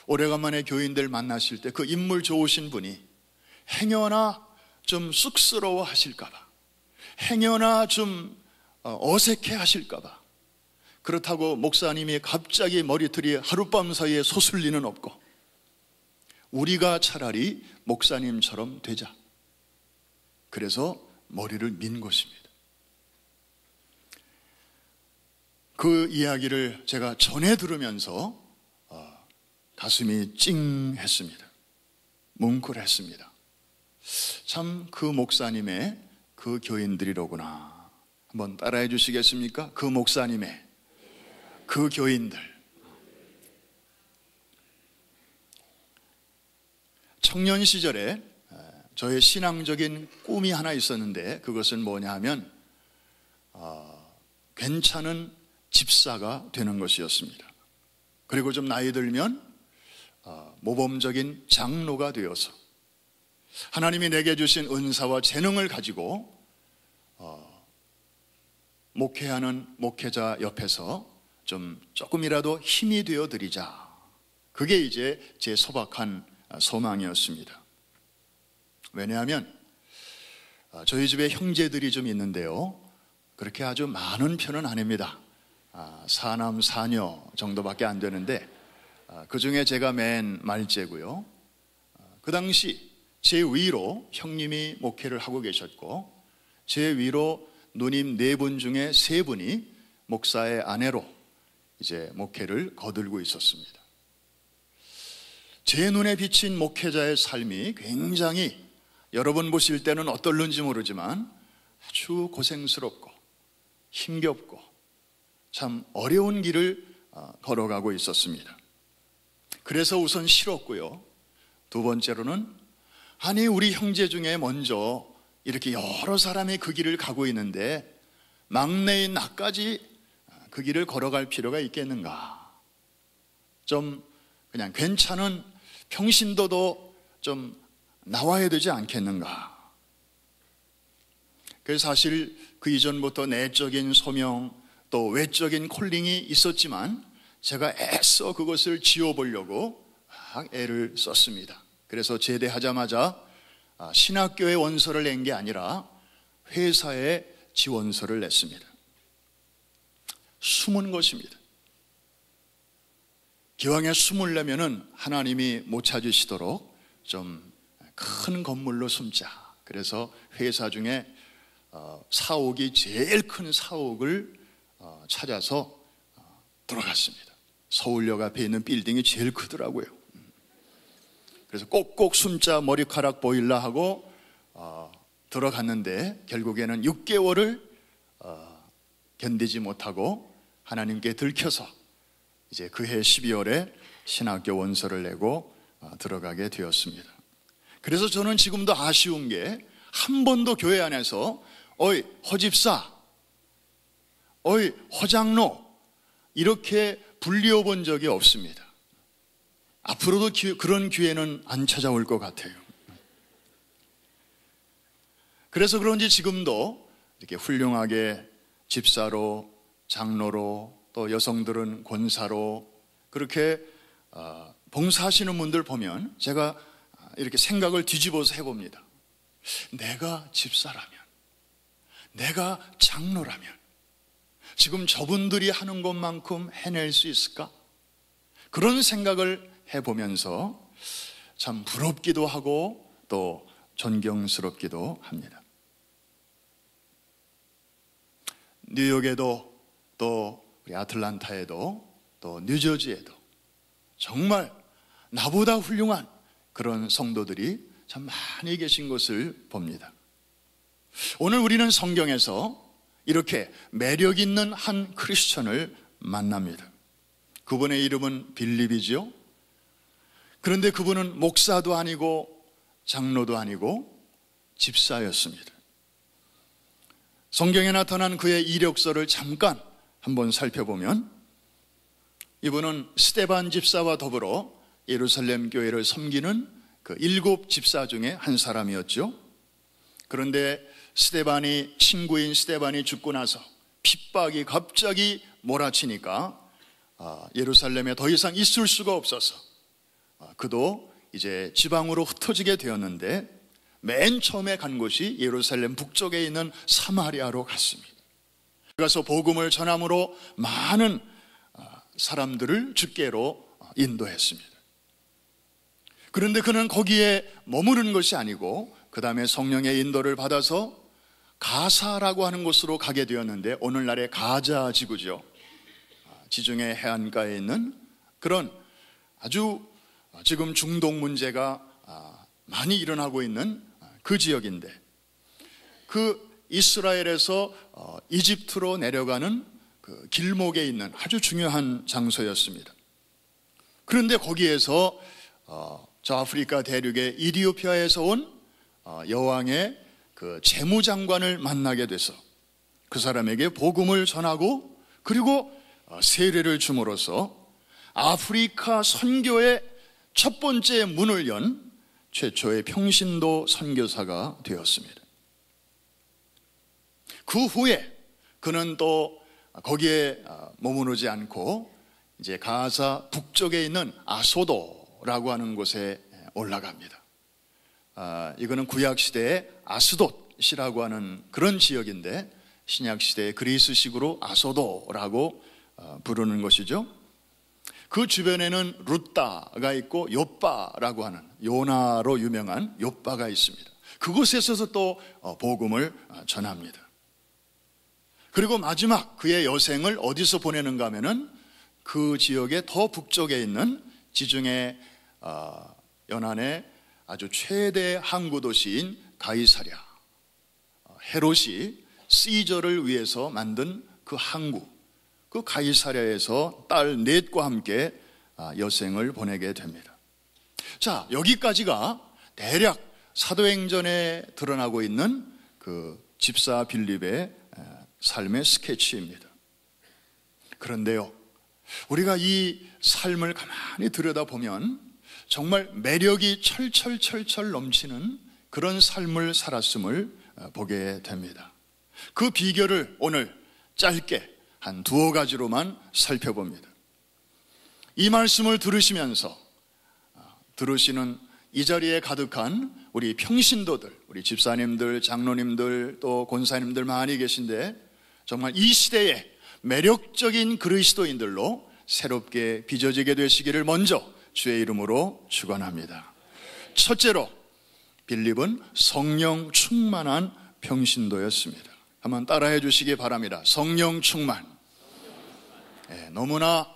오래간만에 교인들 만나실 때 그 인물 좋으신 분이 행여나 좀 쑥스러워 하실까봐, 행여나 좀 어색해 하실까봐, 그렇다고 목사님이 갑자기 머리털이 하룻밤 사이에 솟을 리는 없고 우리가 차라리 목사님처럼 되자. 그래서 머리를 민 것입니다. 그 이야기를 제가 전해 들으면서 가슴이 찡했습니다. 뭉클했습니다. 참 그 목사님의 그 교인들이로구나. 한번 따라해 주시겠습니까? 그 목사님의 그 교인들. 청년 시절에 저의 신앙적인 꿈이 하나 있었는데 그것은 뭐냐 하면 괜찮은 집사가 되는 것이었습니다. 그리고 좀 나이 들면 모범적인 장로가 되어서 하나님이 내게 주신 은사와 재능을 가지고 목회하는 목회자 옆에서 좀 조금이라도 힘이 되어 드리자. 그게 이제 제 소박한 소망이었습니다. 왜냐하면 저희 집에 형제들이 좀 있는데요, 그렇게 아주 많은 편은 아닙니다. 4남 4녀 정도밖에 안 되는데 그 중에 제가 맨 말째고요. 그 당시 제 위로 형님이 목회를 하고 계셨고 제 위로 누님 4분 중에 3분이 목사의 아내로 이제 목회를 거들고 있었습니다. 제 눈에 비친 목회자의 삶이 굉장히 여러분 보실 때는 어떨는지 모르지만 아주 고생스럽고 힘겹고 참 어려운 길을 걸어가고 있었습니다. 그래서 우선 싫었고요. 두 번째로는 아니 우리 형제 중에 먼저 이렇게 여러 사람이 그 길을 가고 있는데 막내인 나까지 그 길을 걸어갈 필요가 있겠는가. 좀 그냥 괜찮은 평신도도 좀 나와야 되지 않겠는가. 그래서 사실 그 이전부터 내적인 소명 또 외적인 콜링이 있었지만 제가 애써 그것을 지워보려고 막 애를 썼습니다. 그래서 제대하자마자 신학교에 원서를 낸 게 아니라 회사에 지원서를 냈습니다. 숨은 것입니다. 기왕에 숨으려면은 하나님이 못 찾으시도록 좀 큰 건물로 숨자. 그래서 회사 중에 사옥이 제일 큰 사옥을 찾아서 들어갔습니다. 서울역 앞에 있는 빌딩이 제일 크더라고요. 그래서 꼭꼭 숨자 머리카락 보일라 하고 들어갔는데 결국에는 6개월을 견디지 못하고 하나님께 들켜서 이제 그해 12월에 신학교 원서를 내고 들어가게 되었습니다. 그래서 저는 지금도 아쉬운 게 한 번도 교회 안에서 어이 허집사, 어이 허장로 이렇게 불리어 본 적이 없습니다. 앞으로도 그런 기회는 안 찾아올 것 같아요. 그래서 그런지 지금도 이렇게 훌륭하게 집사로, 장로로, 또 여성들은 권사로 그렇게 봉사하시는 분들 보면 제가 이렇게 생각을 뒤집어서 해봅니다. 내가 집사라면, 내가 장로라면 지금 저분들이 하는 것만큼 해낼 수 있을까? 그런 생각을 해보면서 참 부럽기도 하고 또 존경스럽기도 합니다. 뉴욕에도 또 우리 아틀란타에도 또 뉴저지에도 정말 나보다 훌륭한 그런 성도들이 참 많이 계신 것을 봅니다. 오늘 우리는 성경에서 이렇게 매력 있는 한 크리스천을 만납니다. 그분의 이름은 빌립이죠. 그런데 그분은 목사도 아니고 장로도 아니고 집사였습니다. 성경에 나타난 그의 이력서를 잠깐 한번 살펴보면 이분은 스데반 집사와 더불어 예루살렘 교회를 섬기는 그 7 집사 중에 한 사람이었죠. 그런데 친구인 스데반이 죽고 나서 핍박이 갑자기 몰아치니까 예루살렘에 더 이상 있을 수가 없어서 그도 이제 지방으로 흩어지게 되었는데 맨 처음에 간 곳이 예루살렘 북쪽에 있는 사마리아로 갔습니다. 가서 복음을 전함으로 많은 사람들을 주께로 인도했습니다. 그런데 그는 거기에 머무른 것이 아니고 그 다음에 성령의 인도를 받아서 가사라고 하는 곳으로 가게 되었는데 오늘날의 가자 지구죠. 지중해 해안가에 있는 그런 아주 지금 중동 문제가 많이 일어나고 있는 그 지역인데 그 이스라엘에서 이집트로 내려가는 그 길목에 있는 아주 중요한 장소였습니다. 그런데 거기에서 저 아프리카 대륙의 이디오피아에서 온 여왕의 그 재무장관을 만나게 돼서 그 사람에게 복음을 전하고 그리고 세례를 줌으로써 아프리카 선교의 첫 번째 문을 연 최초의 평신도 선교사가 되었습니다. 그 후에 그는 또 거기에 머무르지 않고 이제 가사 북쪽에 있는 아소도라고 하는 곳에 올라갑니다. 이거는 구약시대의 아스돗이라고 하는 그런 지역인데 신약시대의 그리스식으로 아소도라고 부르는 것이죠. 그 주변에는 룻다가 있고 욥바라고 하는 요나로 유명한 욥바가 있습니다. 그곳에서도 또 복음을 전합니다. 그리고 마지막 그의 여생을 어디서 보내는가 하면은 그 지역의 더 북쪽에 있는 지중해 연안의 아주 최대 항구 도시인 가이사랴 헤롯이 시저를 위해서 만든 그 항구, 그 가이사랴에서 딸 넷과 함께 여생을 보내게 됩니다. 자, 여기까지가 대략 사도행전에 드러나고 있는 그 집사 빌립의 삶의 스케치입니다. 그런데요, 우리가 이 삶을 가만히 들여다보면 정말 매력이 철철철철 넘치는 그런 삶을 살았음을 보게 됩니다. 그 비결을 오늘 짧게 한 두어 가지로만 살펴봅니다. 이 말씀을 들으시면서 들으시는 이 자리에 가득한 우리 평신도들, 우리 집사님들, 장로님들, 또 권사님들 많이 계신데 정말 이 시대에 매력적인 그리스도인들로 새롭게 빚어지게 되시기를 먼저 주의 이름으로 축원합니다. 첫째로 빌립은 성령 충만한 평신도였습니다. 한번 따라해 주시기 바랍니다. 성령 충만. 너무나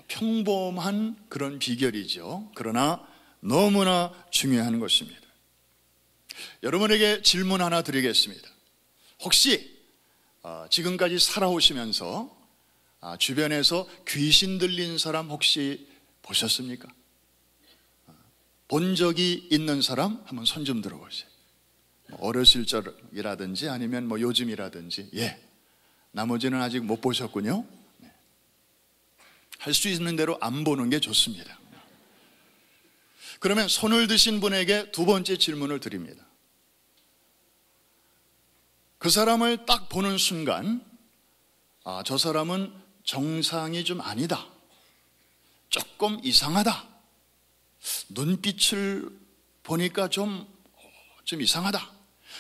평범한 그런 비결이죠. 그러나 너무나 중요한 것입니다. 여러분에게 질문 하나 드리겠습니다. 혹시 지금까지 살아오시면서 주변에서 귀신 들린 사람 혹시 보셨습니까? 본 적이 있는 사람 한번 손 좀 들어보세요. 어렸을 적이라든지 아니면 뭐 요즘이라든지. 나머지는 아직 못 보셨군요. 할 수 있는 대로 안 보는 게 좋습니다. 그러면 손을 드신 분에게 두 번째 질문을 드립니다. 그 사람을 딱 보는 순간 저 사람은 정상이 좀 아니다, 조금 이상하다, 눈빛을 보니까 좀 이상하다,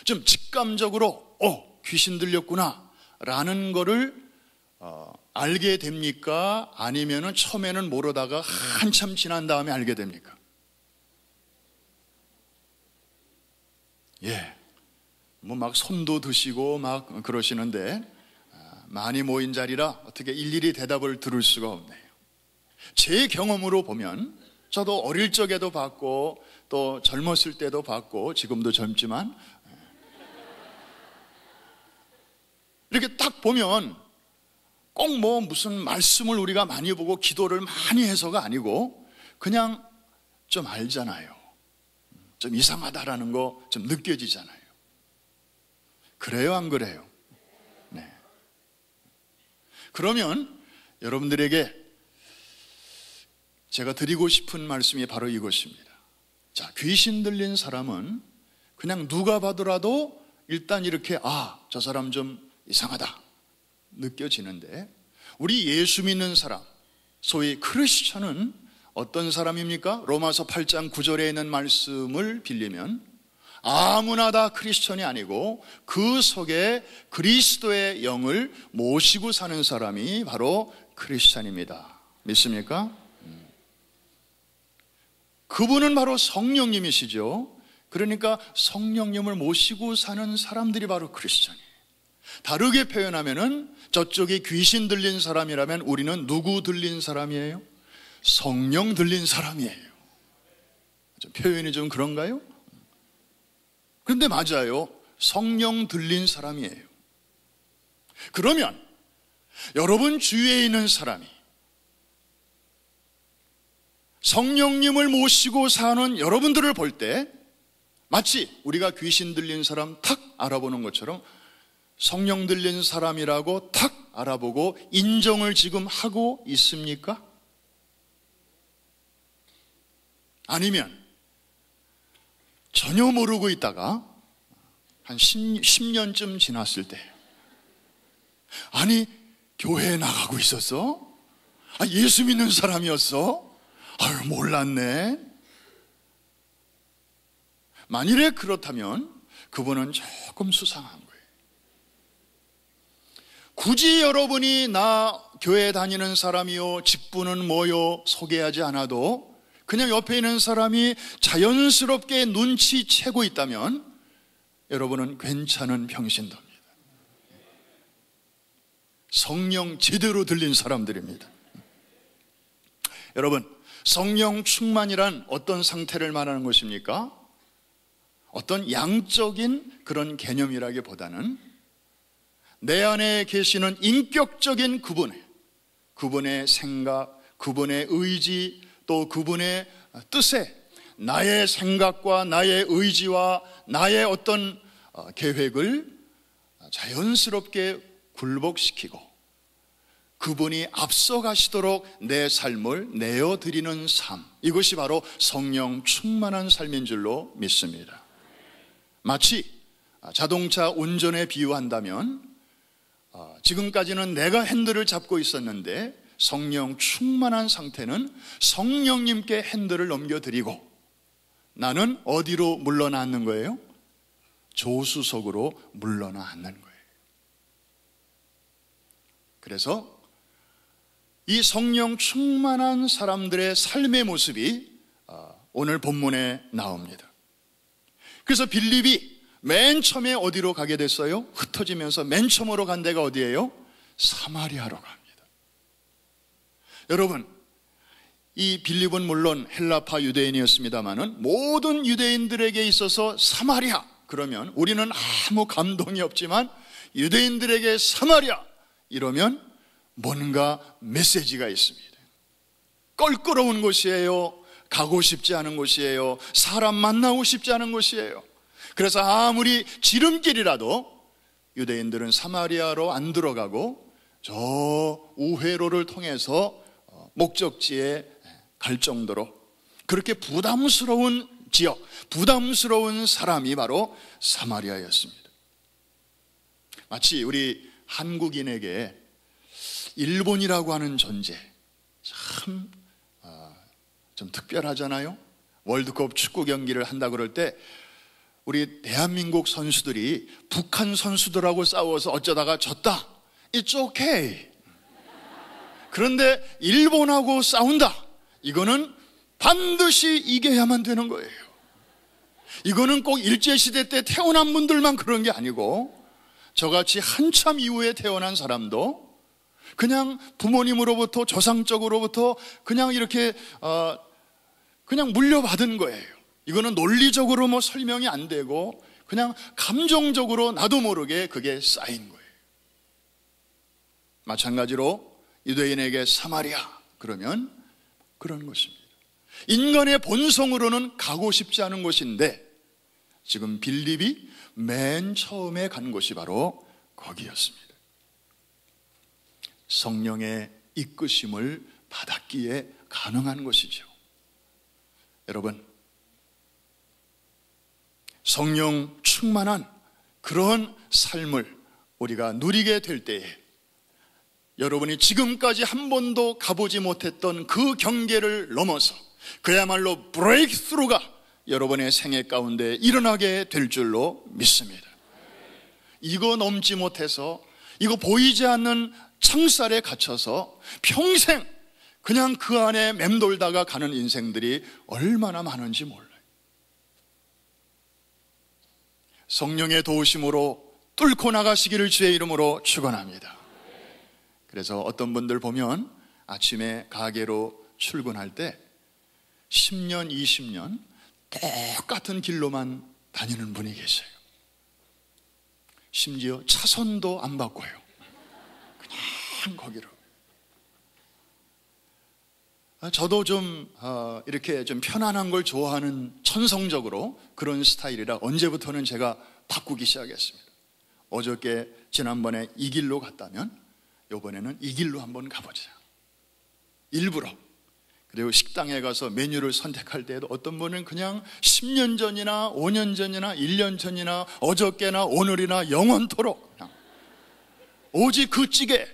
좀 직감적으로 귀신 들렸구나 라는 거를 알게 됩니까? 아니면은 처음에는 모르다가 한참 지난 다음에 알게 됩니까? 뭐 막 손도 드시고 막 그러시는데 많이 모인 자리라 어떻게 일일이 대답을 들을 수가 없네요. 제 경험으로 보면 저도 어릴 적에도 봤고 또 젊었을 때도 봤고 지금도 젊지만 이렇게 딱 보면 꼭 뭐 무슨 말씀을 우리가 많이 보고 기도를 많이 해서가 아니고 그냥 좀 알잖아요. 좀 이상하다라는 거 좀 느껴지잖아요. 그래요, 안 그래요? 네. 그러면 여러분들에게 제가 드리고 싶은 말씀이 바로 이것입니다. 자, 귀신 들린 사람은 그냥 누가 봐더라도 일단 이렇게 저 사람 좀 이상하다 느껴지는데, 우리 예수 믿는 사람, 소위 크리스천은 어떤 사람입니까? 로마서 8장 9절에 있는 말씀을 빌리면 아무나 다 크리스천이 아니고 그 속에 그리스도의 영을 모시고 사는 사람이 바로 크리스천입니다. 믿습니까? 그분은 바로 성령님이시죠. 그러니까 성령님을 모시고 사는 사람들이 바로 크리스천이에요. 다르게 표현하면은 저쪽이 귀신 들린 사람이라면 우리는 누구 들린 사람이에요? 성령 들린 사람이에요. 표현이 좀 그런가요? 그런데 맞아요. 성령 들린 사람이에요. 그러면 여러분 주위에 있는 사람이 성령님을 모시고 사는 여러분들을 볼 때 마치 우리가 귀신 들린 사람 탁 알아보는 것처럼 성령 들린 사람이라고 탁 알아보고 인정을 지금 하고 있습니까? 아니면 전혀 모르고 있다가 한 10년쯤 지났을 때 아니 교회에 나가고 있었어? 예수 믿는 사람이었어? 아유 몰랐네. 만일에 그렇다면 그분은 조금 수상한 거예요. 굳이 여러분이 나 교회 다니는 사람이요, 직분은 뭐요 소개하지 않아도 그냥 옆에 있는 사람이 자연스럽게 눈치채고 있다면 여러분은 괜찮은 평신도입니다. 성령 제대로 들린 사람들입니다. 여러분, 성령 충만이란 어떤 상태를 말하는 것입니까? 어떤 양적인 그런 개념이라기보다는 내 안에 계시는 인격적인 그분의 생각, 그분의 의지, 또 그분의 뜻에 나의 생각과 나의 의지와 나의 어떤 계획을 자연스럽게 굴복시키고 그분이 앞서가시도록 내 삶을 내어드리는 삶, 이것이 바로 성령 충만한 삶인 줄로 믿습니다. 마치 자동차 운전에 비유한다면 지금까지는 내가 핸들을 잡고 있었는데 성령 충만한 상태는 성령님께 핸들을 넘겨드리고 나는 어디로 물러나 앉는 거예요? 조수석으로 물러나 앉는 거예요. 그래서 이 성령 충만한 사람들의 삶의 모습이 오늘 본문에 나옵니다. 그래서 빌립이 맨 처음에 어디로 가게 됐어요? 흩어지면서 맨 처음으로 간 데가 어디예요? 사마리아로 갑니다. 여러분, 이 빌립은 물론 헬라파 유대인이었습니다마는 모든 유대인들에게 있어서 사마리아 그러면 우리는 아무 감동이 없지만 유대인들에게 사마리아 이러면 뭔가 메시지가 있습니다. 껄끄러운 곳이에요. 가고 싶지 않은 곳이에요. 사람 만나고 싶지 않은 곳이에요. 그래서 아무리 지름길이라도 유대인들은 사마리아로 안 들어가고 저 우회로를 통해서 목적지에 갈 정도로 그렇게 부담스러운 지역, 부담스러운 사람이 바로 사마리아였습니다. 마치 우리 한국인에게 일본이라고 하는 존재 참 좀 특별하잖아요. 월드컵 축구 경기를 한다 그럴 때 우리 대한민국 선수들이 북한 선수들하고 싸워서 어쩌다가 졌다. It's okay. 그런데 일본하고 싸운다. 이거는 반드시 이겨야만 되는 거예요. 이거는 꼭 일제시대 때 태어난 분들만 그런 게 아니고 저같이 한참 이후에 태어난 사람도 그냥 부모님으로부터 조상적으로부터 그냥 이렇게 그냥 물려받은 거예요. 이거는 논리적으로 뭐 설명이 안 되고 그냥 감정적으로 나도 모르게 그게 쌓인 거예요. 마찬가지로 유대인에게 사마리아 그러면 그런 것입니다. 인간의 본성으로는 가고 싶지 않은 곳인데 지금 빌립이 맨 처음에 간 곳이 바로 거기였습니다. 성령의 이끄심을 받았기에 가능한 것이죠. 여러분, 성령 충만한 그런 삶을 우리가 누리게 될 때에 여러분이 지금까지 한 번도 가보지 못했던 그 경계를 넘어서 그야말로 브레이크스루가 여러분의 생애 가운데 일어나게 될 줄로 믿습니다. 이거 넘지 못해서 이거 보이지 않는 창살에 갇혀서 평생 그냥 그 안에 맴돌다가 가는 인생들이 얼마나 많은지 몰라요. 성령의 도우심으로 뚫고 나가시기를 주의 이름으로 축원합니다. 그래서 어떤 분들 보면 아침에 가게로 출근할 때 10년, 20년 똑같은 길로만 다니는 분이 계세요. 심지어 차선도 안 바꿔요. 그냥 거기로. 저도 좀 이렇게 좀 편안한 걸 좋아하는 천성적으로 그런 스타일이라 언제부터는 제가 바꾸기 시작했습니다. 어저께 지난번에 이 길로 갔다면 이번에는 이 길로 한번 가보자. 일부러. 그리고 식당에 가서 메뉴를 선택할 때에도 어떤 분은 그냥 10년 전이나 5년 전이나 1년 전이나 어저께나 오늘이나 영원토록 그냥 오직 그 찌개.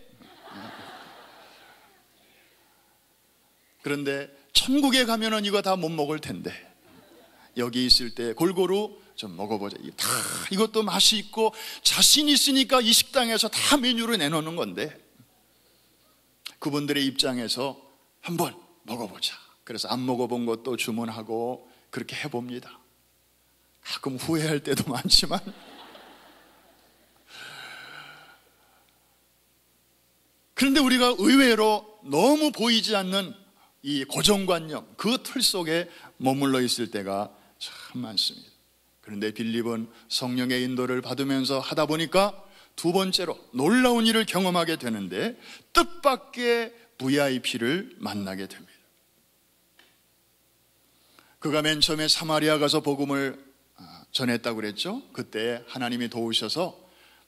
그런데 천국에 가면은 이거 다 못 먹을 텐데 여기 있을 때 골고루 좀 먹어보자. 다 이것도 맛이 있고 자신 있으니까 이 식당에서 다 메뉴를 내놓는 건데 그분들의 입장에서 한번 먹어보자. 그래서 안 먹어본 것도 주문하고 그렇게 해봅니다. 가끔 후회할 때도 많지만 그런데 우리가 의외로 너무 보이지 않는 이 고정관념 그 틀 속에 머물러 있을 때가 참 많습니다. 그런데 빌립은 성령의 인도를 받으면서 하다 보니까 두 번째로 놀라운 일을 경험하게 되는데 뜻밖의 VIP를 만나게 됩니다. 그가 맨 처음에 사마리아 가서 복음을 전했다고 그랬죠. 그때 하나님이 도우셔서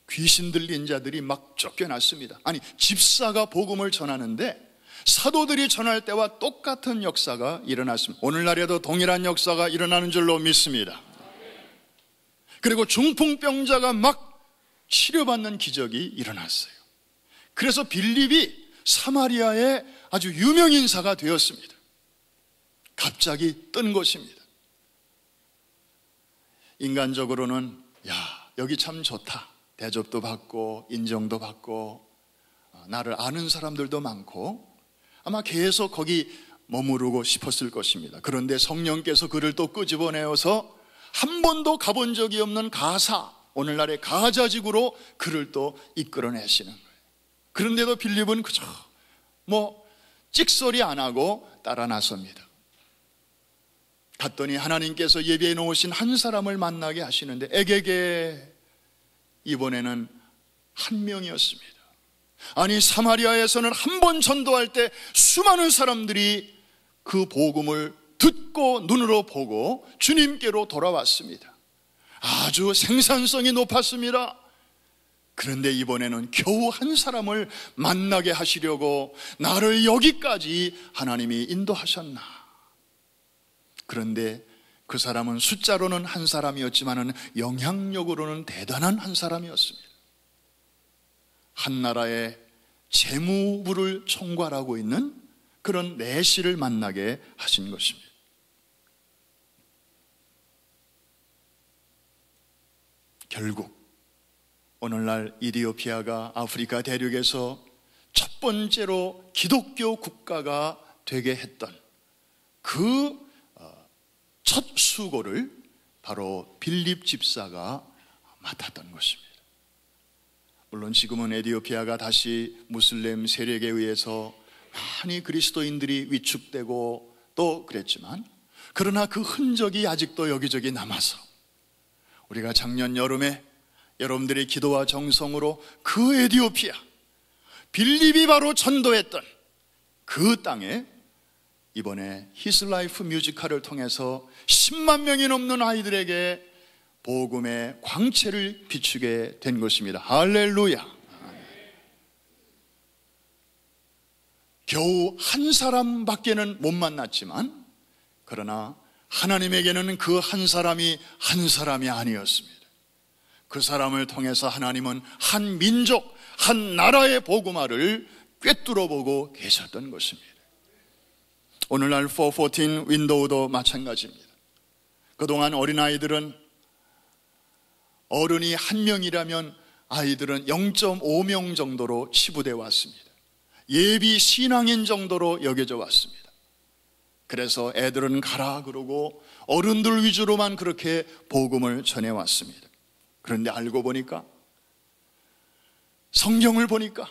귀신 들린 자들이 막 쫓겨났습니다. 아니, 집사가 복음을 전하는데 사도들이 전할 때와 똑같은 역사가 일어났습니다. 오늘날에도 동일한 역사가 일어나는 줄로 믿습니다. 그리고 중풍병자가 막 치료받는 기적이 일어났어요. 그래서 빌립이 사마리아의 아주 유명 인사가 되었습니다. 갑자기 뜬 것입니다. 인간적으로는 여기 참 좋다, 대접도 받고 인정도 받고 나를 아는 사람들도 많고 아마 계속 거기 머무르고 싶었을 것입니다. 그런데 성령께서 그를 또 끄집어내어서 한 번도 가본 적이 없는 가사, 오늘날의 가자지구로 그를 또 이끌어내시는 거예요. 그런데도 빌립은 그저 찍소리 안 하고 따라 나섭니다. 갔더니 하나님께서 예비해 놓으신 한 사람을 만나게 하시는데 에게게, 이번에는 한 명이었습니다. 아니, 사마리아에서는 한 번 전도할 때 수많은 사람들이 그 복음을 듣고 눈으로 보고 주님께로 돌아왔습니다. 아주 생산성이 높았습니다. 그런데 이번에는 겨우 한 사람을 만나게 하시려고 나를 여기까지 하나님이 인도하셨나. 그런데 그 사람은 숫자로는 한 사람이었지만 영향력으로는 대단한 한 사람이었습니다. 한 나라의 재무부를 총괄하고 있는 그런 내시를 만나게 하신 것입니다. 결국 오늘날 이디오피아가 아프리카 대륙에서 첫 번째로 기독교 국가가 되게 했던 그 첫 수고를 바로 빌립 집사가 맡았던 것입니다. 물론 지금은 에티오피아가 다시 무슬림 세력에 의해서 많이 그리스도인들이 위축되고 또 그랬지만, 그러나 그 흔적이 아직도 여기저기 남아서 우리가 작년 여름에 여러분들의 기도와 정성으로 그 에티오피아, 빌립이 바로 전도했던 그 땅에 이번에 히스 라이프 뮤지컬을 통해서 10만 명이 넘는 아이들에게 복음의 광채를 비추게 된 것입니다. 할렐루야. 겨우 한 사람밖에는 못 만났지만, 그러나 하나님에게는 그 한 사람이 한 사람이 아니었습니다. 그 사람을 통해서 하나님은 한 민족, 한 나라의 복음화를 꿰뚫어 보고 계셨던 것입니다. 오늘날 414 윈도우도 마찬가지입니다. 그동안 어린아이들은 어른이 한 명이라면 아이들은 0.5명 정도로 치부되어 왔습니다. 예비 신앙인 정도로 여겨져 왔습니다. 그래서 애들은 가라 그러고 어른들 위주로만 그렇게 복음을 전해왔습니다. 그런데 알고 보니까, 성경을 보니까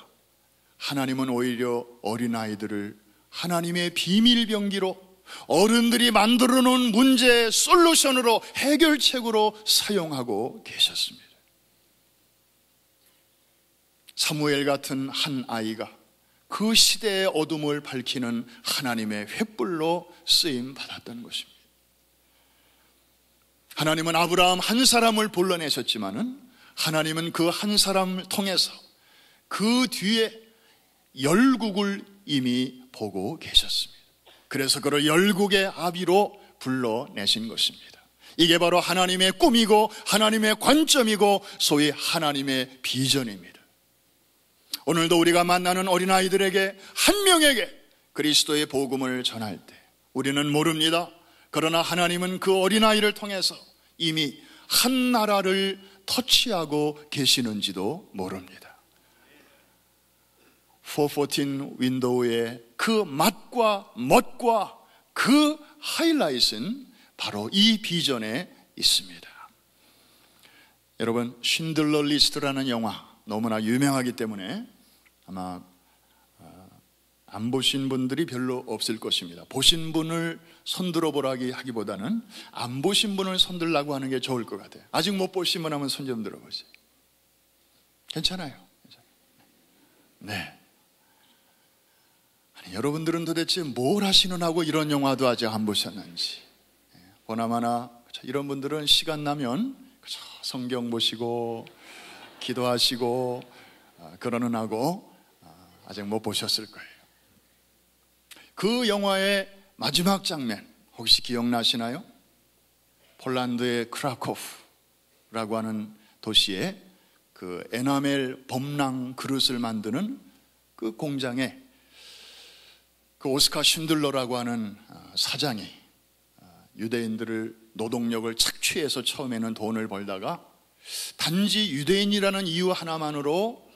하나님은 오히려 어린아이들을 하나님의 비밀병기로, 어른들이 만들어 놓은 문제의 솔루션으로, 해결책으로 사용하고 계셨습니다. 사무엘 같은 한 아이가 그 시대의 어둠을 밝히는 하나님의 횃불로 쓰임 받았던 것입니다. 하나님은 아브라함 한 사람을 불러내셨지만은 하나님은 그 한 사람을 통해서 그 뒤에 열국을 이미 보고 계셨습니다. 그래서 그를 열국의 아비로 불러내신 것입니다. 이게 바로 하나님의 꿈이고 하나님의 관점이고 소위 하나님의 비전입니다. 오늘도 우리가 만나는 어린아이들에게, 한 명에게 그리스도의 복음을 전할 때 우리는 모릅니다. 그러나 하나님은 그 어린아이를 통해서 이미 한 나라를 터치하고 계시는지도 모릅니다. 414 윈도우의 그 맛과 멋과 그 하이라이트는 바로 이 비전에 있습니다. 여러분, 쉰들러 리스트라는 영화 너무나 유명하기 때문에 아마 안 보신 분들이 별로 없을 것입니다. 보신 분을 손들어 보라기 하기보다는 안 보신 분을 손들라고 하는 게 좋을 것 같아요. 아직 못 보신 분 하면 손 좀 들어보세요. 괜찮아요. 네. 아니, 여러분들은 도대체 뭘 하시는 하고 이런 영화도 아직 안 보셨는지. 보나마나 이런 분들은 시간 나면 성경 보시고 기도하시고 그러는 하고 아직 못 보셨을 거예요. 그 영화의 마지막 장면 혹시 기억나시나요? 폴란드의 크라코프라고 하는 도시에 그 에나멜 범랑 그릇을 만드는 그 공장에 그 오스카 쉰들러라고 하는 사장이 유대인들을 노동력을 착취해서 처음에는 돈을 벌다가 단지 유대인이라는 이유 하나만으로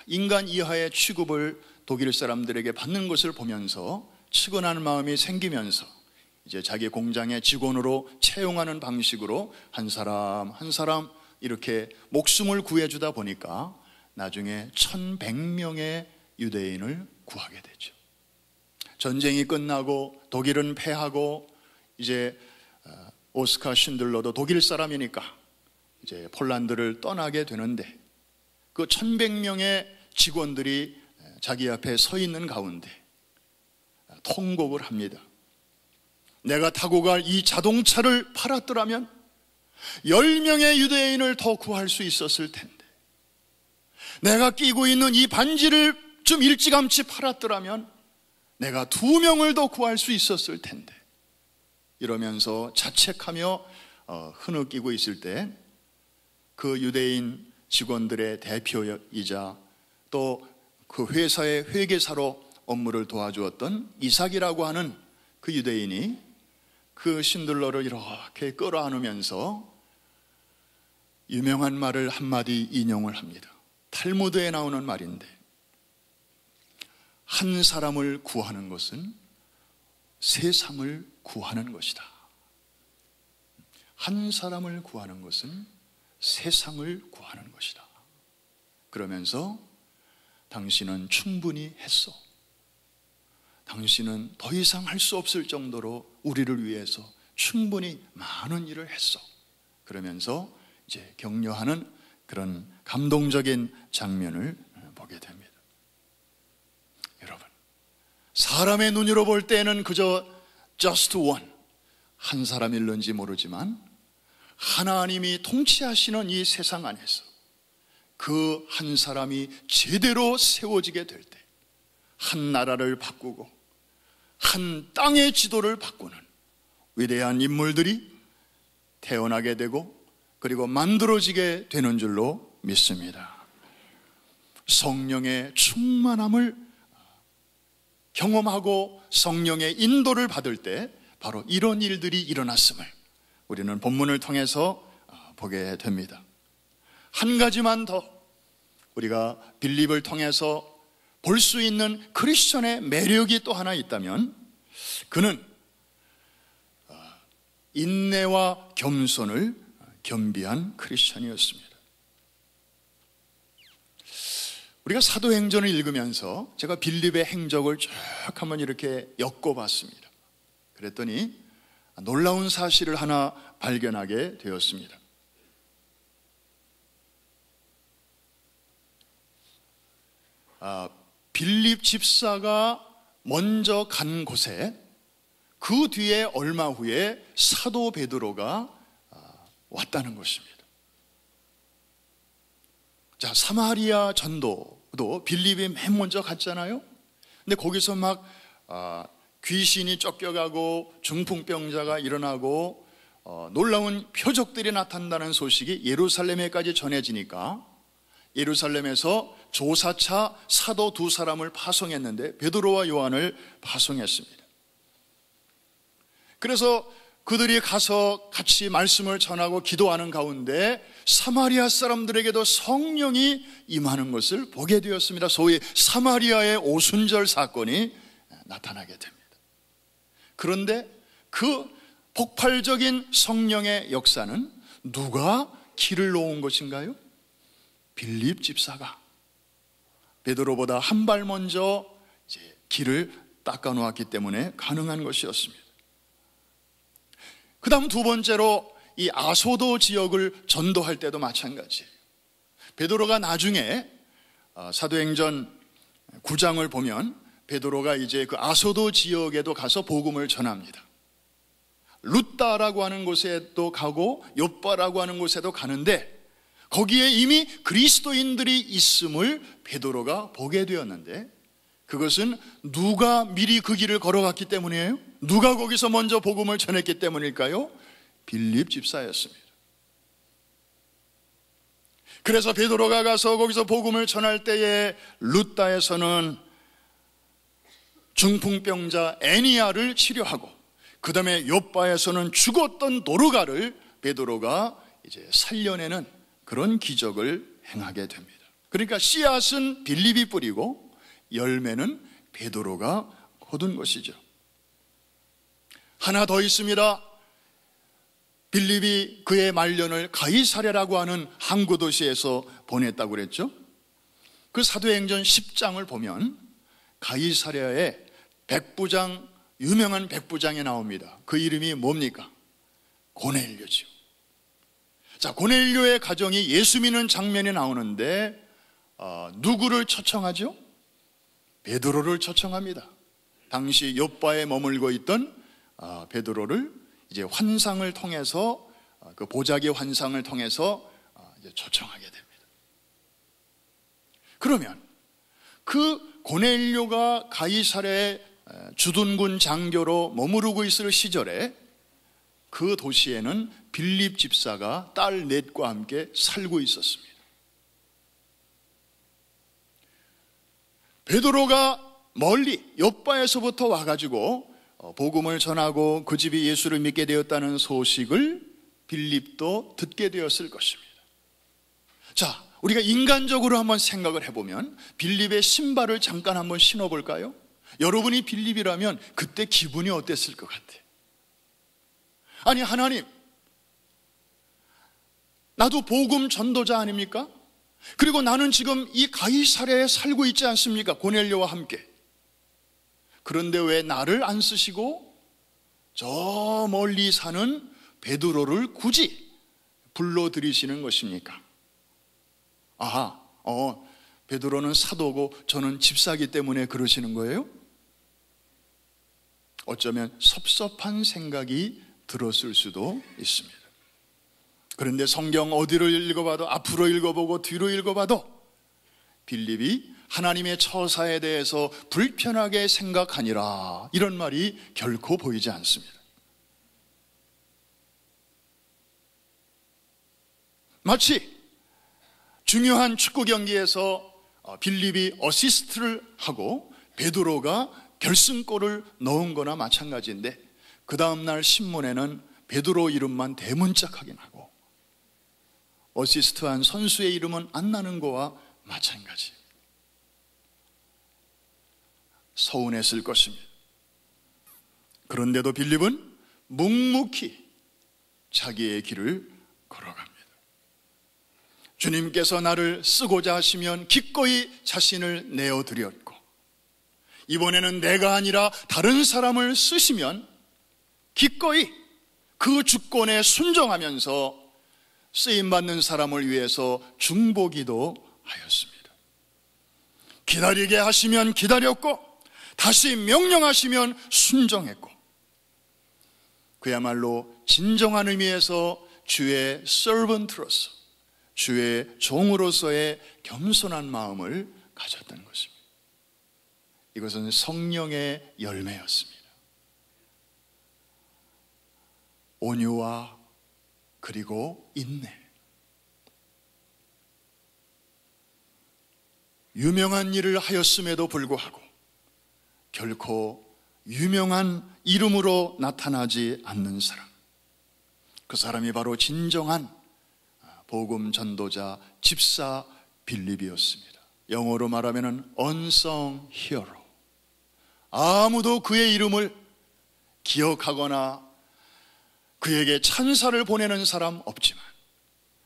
인간 이하의 취급을 독일 사람들에게 받는 것을 보면서 측은한 마음이 생기면서 이제 자기 공장의 직원으로 채용하는 방식으로 한 사람 한 사람 이렇게 목숨을 구해주다 보니까 나중에 1100명의 유대인을 구하게 되죠. 전쟁이 끝나고 독일은 패하고 이제 오스카 쉰들러도 독일 사람이니까 이제 폴란드를 떠나게 되는데 그 1100명의 직원들이 자기 앞에 서 있는 가운데 통곡을 합니다. 내가 타고 갈 이 자동차를 팔았더라면 10명의 유대인을 더 구할 수 있었을 텐데, 내가 끼고 있는 이 반지를 좀 일찌감치 팔았더라면 내가 2명을 더 구할 수 있었을 텐데, 이러면서 자책하며 흐느끼고 있을 때 그 유대인 직원들의 대표이자 또 그 회사의 회계사로 업무를 도와주었던 이삭이라고 하는 그 유대인이 그 신들러를 이렇게 끌어안으면서 유명한 말을 한마디 인용을 합니다. 탈무드에 나오는 말인데, 한 사람을 구하는 것은 세상을 구하는 것이다. 한 사람을 구하는 것은 세상을 구하는 것이다. 그러면서 당신은 충분히 했어. 당신은 더 이상 할 수 없을 정도로 우리를 위해서 충분히 많은 일을 했어. 그러면서 이제 격려하는 그런 감동적인 장면을 보게 됩니다. 여러분, 사람의 눈으로 볼 때는 그저 just one, 한 사람일는지 모르지만 하나님이 통치하시는 이 세상 안에서 그 한 사람이 제대로 세워지게 될 때 한 나라를 바꾸고 한 땅의 지도를 바꾸는 위대한 인물들이 태어나게 되고 그리고 만들어지게 되는 줄로 믿습니다. 성령의 충만함을 경험하고 성령의 인도를 받을 때 바로 이런 일들이 일어났음을 우리는 본문을 통해서 보게 됩니다. 한 가지만 더 우리가 빌립을 통해서 볼 수 있는 크리스천의 매력이 또 하나 있다면 그는 인내와 겸손을 겸비한 크리스천이었습니다. 우리가 사도행전을 읽으면서 제가 빌립의 행적을 쭉 한번 이렇게 엮어봤습니다. 그랬더니 놀라운 사실을 하나 발견하게 되었습니다. 빌립 집사가 먼저 간 곳에 그 뒤에 얼마 후에 사도 베드로가 왔다는 것입니다. 자, 사마리아 전도도 빌립이 맨 먼저 갔잖아요. 근데 거기서 막 귀신이 쫓겨가고 중풍병자가 일어나고 놀라운 표적들이 나타난다는 소식이 예루살렘에까지 전해지니까 예루살렘에서 조사차 사도 2사람을 파송했는데 베드로와 요한을 파송했습니다. 그래서 그들이 가서 같이 말씀을 전하고 기도하는 가운데 사마리아 사람들에게도 성령이 임하는 것을 보게 되었습니다. 소위 사마리아의 오순절 사건이 나타나게 됩니다. 그런데 그 폭발적인 성령의 역사는 누가 길을 놓은 것인가요? 빌립 집사가 베드로보다 한 발 먼저 이제 길을 닦아 놓았기 때문에 가능한 것이었습니다. 그 다음 두 번째로 이 아소도 지역을 전도할 때도 마찬가지예요. 베드로가 나중에 사도행전 9장을 보면 베드로가 이제 그 아소도 지역에도 가서 복음을 전합니다. 루따라고 하는 곳에도 가고 요빠라고 하는 곳에도 가는데 거기에 이미 그리스도인들이 있음을 베드로가 보게 되었는데 그것은 누가 미리 그 길을 걸어갔기 때문이에요? 누가 거기서 먼저 복음을 전했기 때문일까요? 빌립 집사였습니다. 그래서 베드로가 가서 거기서 복음을 전할 때에 루따에서는 중풍병자 애니아를 치료하고 그 다음에 요빠에서는 죽었던 도르가를 베드로가 이제 살려내는 그런 기적을 행하게 됩니다. 그러니까 씨앗은 빌립이 뿌리고 열매는 베드로가 거둔 것이죠. 하나 더 있습니다. 빌립이 그의 말년을 가이사랴라고 하는 항구 도시에서 보냈다고 그랬죠. 그 사도행전 10장을 보면 가이사랴에 백부장, 유명한 백부장이 나옵니다. 그 이름이 뭡니까? 고넬료죠. 자, 고넬료의 가정이 예수 믿는 장면이 나오는데 누구를 초청하죠? 베드로를 초청합니다. 당시 요빠에 머물고 있던 베드로를 이제 환상을 통해서 그 보자기 환상을 통해서 이제 초청하게 됩니다. 그러면 그 고넬료가 가이사랴의 주둔군 장교로 머무르고 있을 시절에 그 도시에는 빌립 집사가 딸 넷과 함께 살고 있었습니다. 베드로가 멀리 요빠에서부터 와가지고 복음을 전하고 그 집이 예수를 믿게 되었다는 소식을 빌립도 듣게 되었을 것입니다. 자, 우리가 인간적으로 한번 생각을 해보면 빌립의 신발을 잠깐 한번 신어볼까요? 여러분이 빌립이라면 그때 기분이 어땠을 것 같아요? 아니, 하나님, 나도 복음 전도자 아닙니까? 그리고 나는 지금 이 가이사랴에 살고 있지 않습니까? 고넬료와 함께. 그런데 왜 나를 안 쓰시고 저 멀리 사는 베드로를 굳이 불러들이시는 것입니까? 아하, 베드로는 사도고 저는 집사기 때문에 그러시는 거예요? 어쩌면 섭섭한 생각이 들었을 수도 있습니다. 그런데 성경 어디를 읽어봐도, 앞으로 읽어보고 뒤로 읽어봐도 빌립이 하나님의 처사에 대해서 불편하게 생각하니라, 이런 말이 결코 보이지 않습니다. 마치 중요한 축구 경기에서 빌립이 어시스트를 하고 베드로가 결승골을 넣은 거나 마찬가지인데 그 다음날 신문에는 베드로 이름만 대문짝하게 나고 어시스트한 선수의 이름은 안 나는 거와 마찬가지. 서운했을 것입니다. 그런데도 빌립은 묵묵히 자기의 길을 걸어갑니다. 주님께서 나를 쓰고자 하시면 기꺼이 자신을 내어드렸고, 이번에는 내가 아니라 다른 사람을 쓰시면 기꺼이 그 주권에 순종하면서 쓰임받는 사람을 위해서 중보기도 하였습니다. 기다리게 하시면 기다렸고, 다시 명령하시면 순종했고, 그야말로 진정한 의미에서 주의 서번트로서, 주의 종으로서의 겸손한 마음을 가졌던 것입니다. 이것은 성령의 열매였습니다. 온유와 그리고 인내. 유명한 일을 하였음에도 불구하고 결코 유명한 이름으로 나타나지 않는 사람, 그 사람이 바로 진정한 복음 전도자 집사 빌립이었습니다. 영어로 말하면 unsung hero. 아무도 그의 이름을 기억하거나 그에게 찬사를 보내는 사람 없지만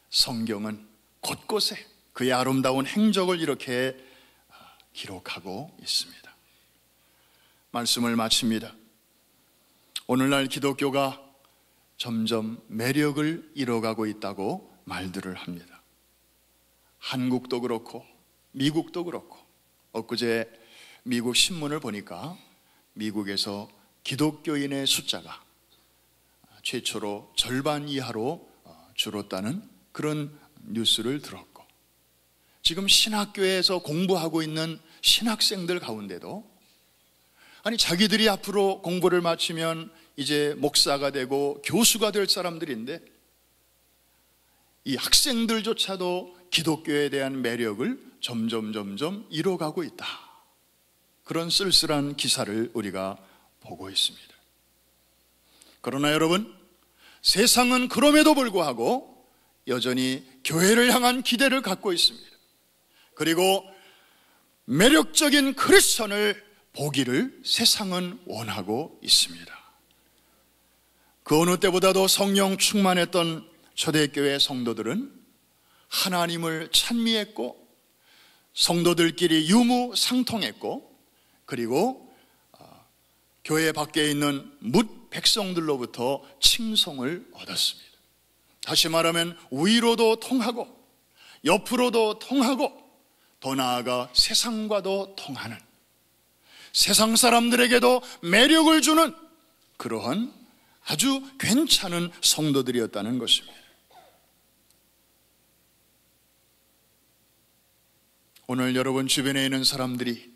성경은 곳곳에 그의 아름다운 행적을 이렇게 기록하고 있습니다. 말씀을 마칩니다. 오늘날 기독교가 점점 매력을 잃어가고 있다고 말들을 합니다. 한국도 그렇고 미국도 그렇고, 엊그제 미국 신문을 보니까 미국에서 기독교인의 숫자가 최초로 절반 이하로 줄었다는 그런 뉴스를 들었고, 지금 신학교에서 공부하고 있는 신학생들 가운데도 아니 자기들이 앞으로 공부를 마치면 이제 목사가 되고 교수가 될 사람들인데 이 학생들조차도 기독교에 대한 매력을 점점 잃어가고 있다. 그런 쓸쓸한 기사를 우리가 보고 있습니다. 그러나 여러분, 세상은 그럼에도 불구하고 여전히 교회를 향한 기대를 갖고 있습니다. 그리고 매력적인 크리스천을 보기를 세상은 원하고 있습니다. 그 어느 때보다도 성령 충만했던 초대교회 성도들은 하나님을 찬미했고 성도들끼리 유무상통했고, 그리고 교회 밖에 있는 뭇 백성들로부터 칭송을 얻었습니다. 다시 말하면 위로도 통하고 옆으로도 통하고 더 나아가 세상과도 통하는, 세상 사람들에게도 매력을 주는 그러한 아주 괜찮은 성도들이었다는 것입니다. 오늘 여러분 주변에 있는 사람들이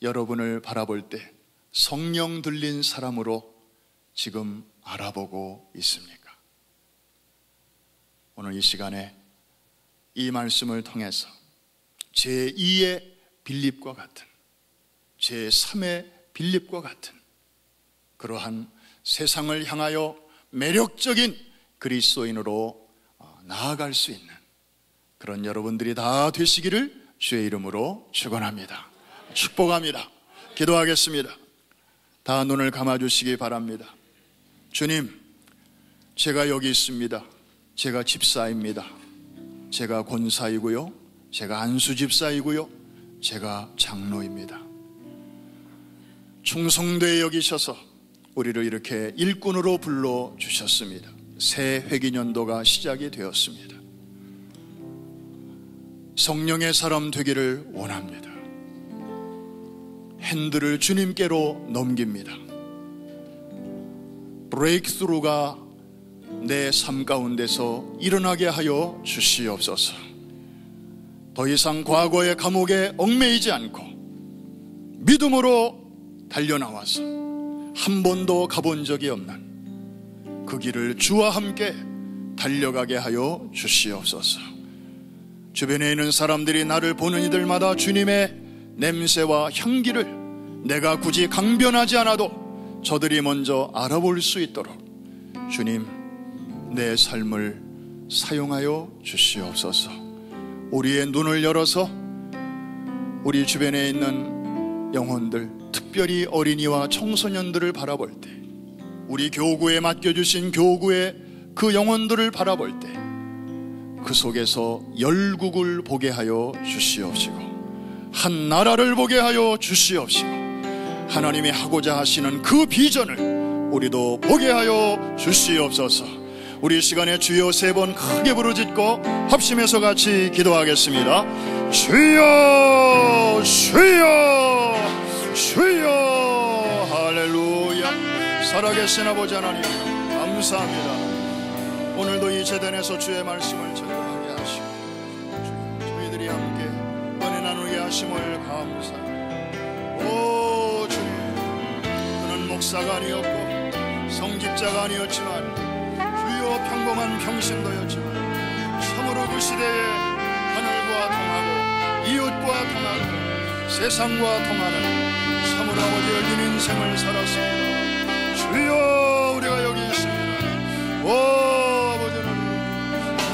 여러분을 바라볼 때 성령 들린 사람으로 지금 알아보고 있습니까? 오늘 이 시간에 이 말씀을 통해서 제2의 빌립과 같은, 제3의 빌립과 같은 그러한 세상을 향하여 매력적인 그리스도인으로 나아갈 수 있는 그런 여러분들이 다 되시기를 주의 이름으로 축원합니다. 축복합니다. 기도하겠습니다. 다 눈을 감아주시기 바랍니다. 주님, 제가 여기 있습니다. 제가 집사입니다. 제가 권사이고요, 제가 안수집사이고요, 제가 장로입니다. 충성되어 여기셔서 우리를 이렇게 일꾼으로 불러주셨습니다. 새 회기년도가 시작이 되었습니다. 성령의 사람 되기를 원합니다. 핸들을 주님께로 넘깁니다. 브레이크스루가 내 삶 가운데서 일어나게 하여 주시옵소서. 더 이상 과거의 감옥에 얽매이지 않고 믿음으로 달려나와서 한 번도 가본 적이 없는 그 길을 주와 함께 달려가게 하여 주시옵소서. 주변에 있는 사람들이 나를 보는 이들마다 주님의 냄새와 향기를 내가 굳이 강변하지 않아도 저들이 먼저 알아볼 수 있도록 주님, 내 삶을 사용하여 주시옵소서. 우리의 눈을 열어서 우리 주변에 있는 영혼들, 특별히 어린이와 청소년들을 바라볼 때, 우리 교구에 맡겨주신 교구의 그 영혼들을 바라볼 때 그 속에서 열국을 보게 하여 주시옵시고 한 나라를 보게 하여 주시옵시고 하나님이 하고자 하시는 그 비전을 우리도 보게 하여 주시옵소서. 우리 시간에 주여 세 번 크게 부르짖고 합심해서 같이 기도하겠습니다. 주여, 주여, 주여. 할렐루야. 살아계신 아버지 하나님 감사합니다. 오늘도 이 재단에서 주의 말씀을 전하게 하시고 저희들이 함께 은혜 나누게 하심을 감사합니다. 오 주님, 그는 목사가 아니었고 성직자가 아니었지만 주여 평범한 평신도였지만 참으로 그 시대에 하늘과 통하고 이웃과 통하고 세상과 통하는 참으로 아버지 열린 인생을 살았습니다. 주여, 우리가 여기 있습니다. 오 아버지 하나님,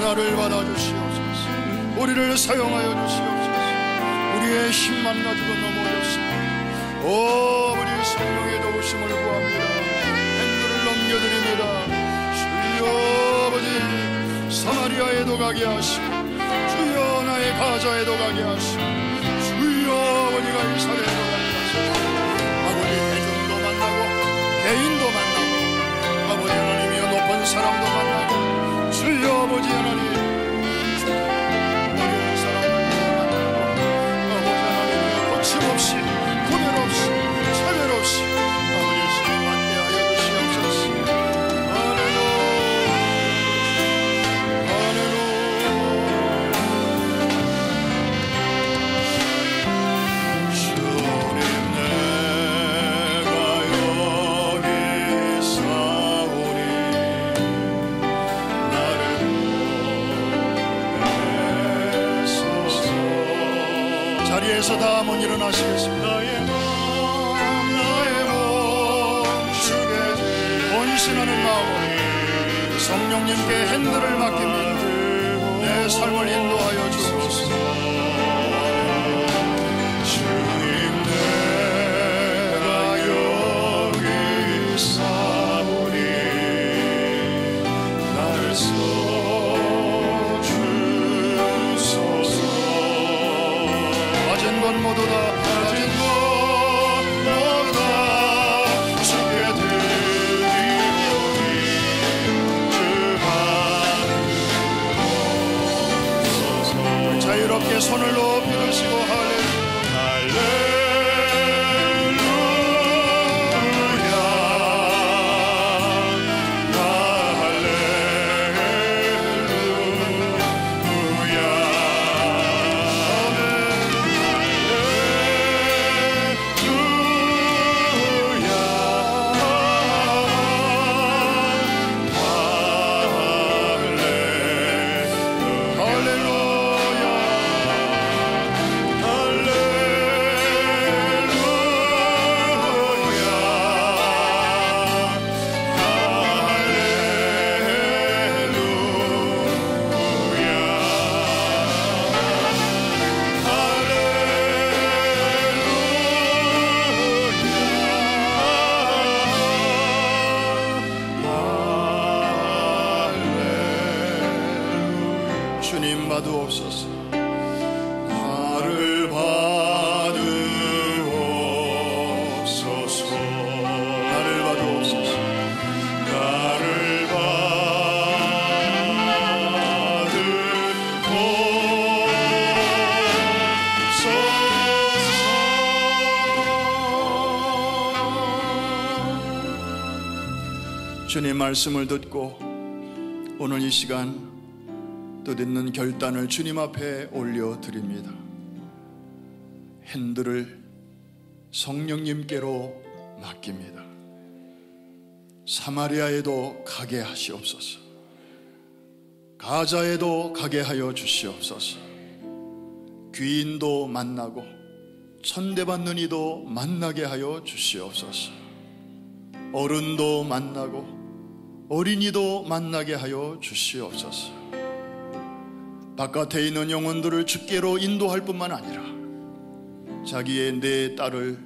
나를 받아주시옵소서. 우리를 사용하여 주시옵소서. 우리의 힘만 가지고 넘어졌습니다. 오 아버지, 성령의 도우심을 구합니다. 핸들을 넘겨드립니다. 주여 아버지, 사마리아에도 가게 하시고 주여 나의 가자에도 가게 하시고 주여 아버지가 이스라엘에도 가게 하시고 아버지 애인도 만나고 아버지 하나님이여 높은 사람도 만나고 주여 아버지 하나님 어려운 사람도 만나고 아버지 하나님이여 거침없이 구별 없이 차별 없이 아버지 주님 맞게 하여 주시옵소서. 자리에서 다 한번 일어나시겠습니다. 나의 몸 주께 헌신하는 마음으로 성령님께 핸들을 맡깁니다. 내 삶을 인도하여 주옵소서. 주님 내가 여기 있사오니 나를 써주소서. 가진 것 모두 다 가진 것 모두 다 주께 드리오니 주 받으옵소서. 자유롭게 손을 높이 드시고 할렐루야 주님 받으옵소서. 나를 받으옵소서. 나를 받으옵소서. 나를 받으옵소서. 주님 말씀을 듣고 오늘 이 시간 뜻있는 결단을 주님 앞에 올려드립니다. 핸들을 성령님께로 맡깁니다. 사마리아에도 가게 하시옵소서. 가자에도 가게 하여 주시옵소서. 귀인도 만나고 천대받는 이도 만나게 하여 주시옵소서. 어른도 만나고 어린이도 만나게 하여 주시옵소서. 바깥에 있는 영혼들을 주께로 인도할 뿐만 아니라 자기의 내 딸을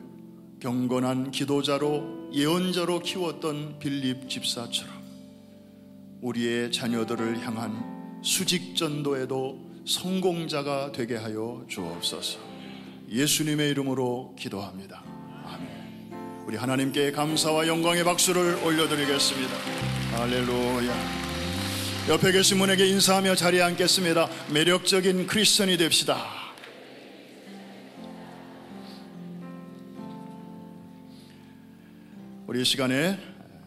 경건한 기도자로 예언자로 키웠던 빌립 집사처럼 우리의 자녀들을 향한 수직 전도에도 성공자가 되게 하여 주옵소서. 예수님의 이름으로 기도합니다. 아멘. 우리 하나님께 감사와 영광의 박수를 올려드리겠습니다. 할렐루야. 옆에 계신 분에게 인사하며 자리에 앉겠습니다. 매력적인 크리스천이 됩시다. 우리 시간에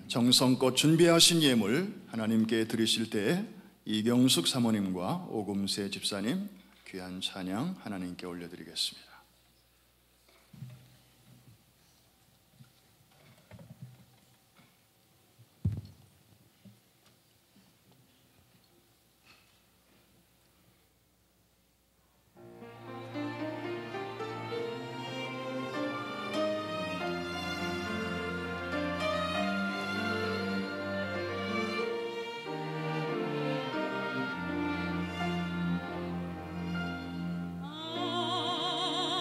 정성껏 준비하신 예물 하나님께 드리실 때 이경숙 사모님과 오금세 집사님 귀한 찬양 하나님께 올려드리겠습니다. 아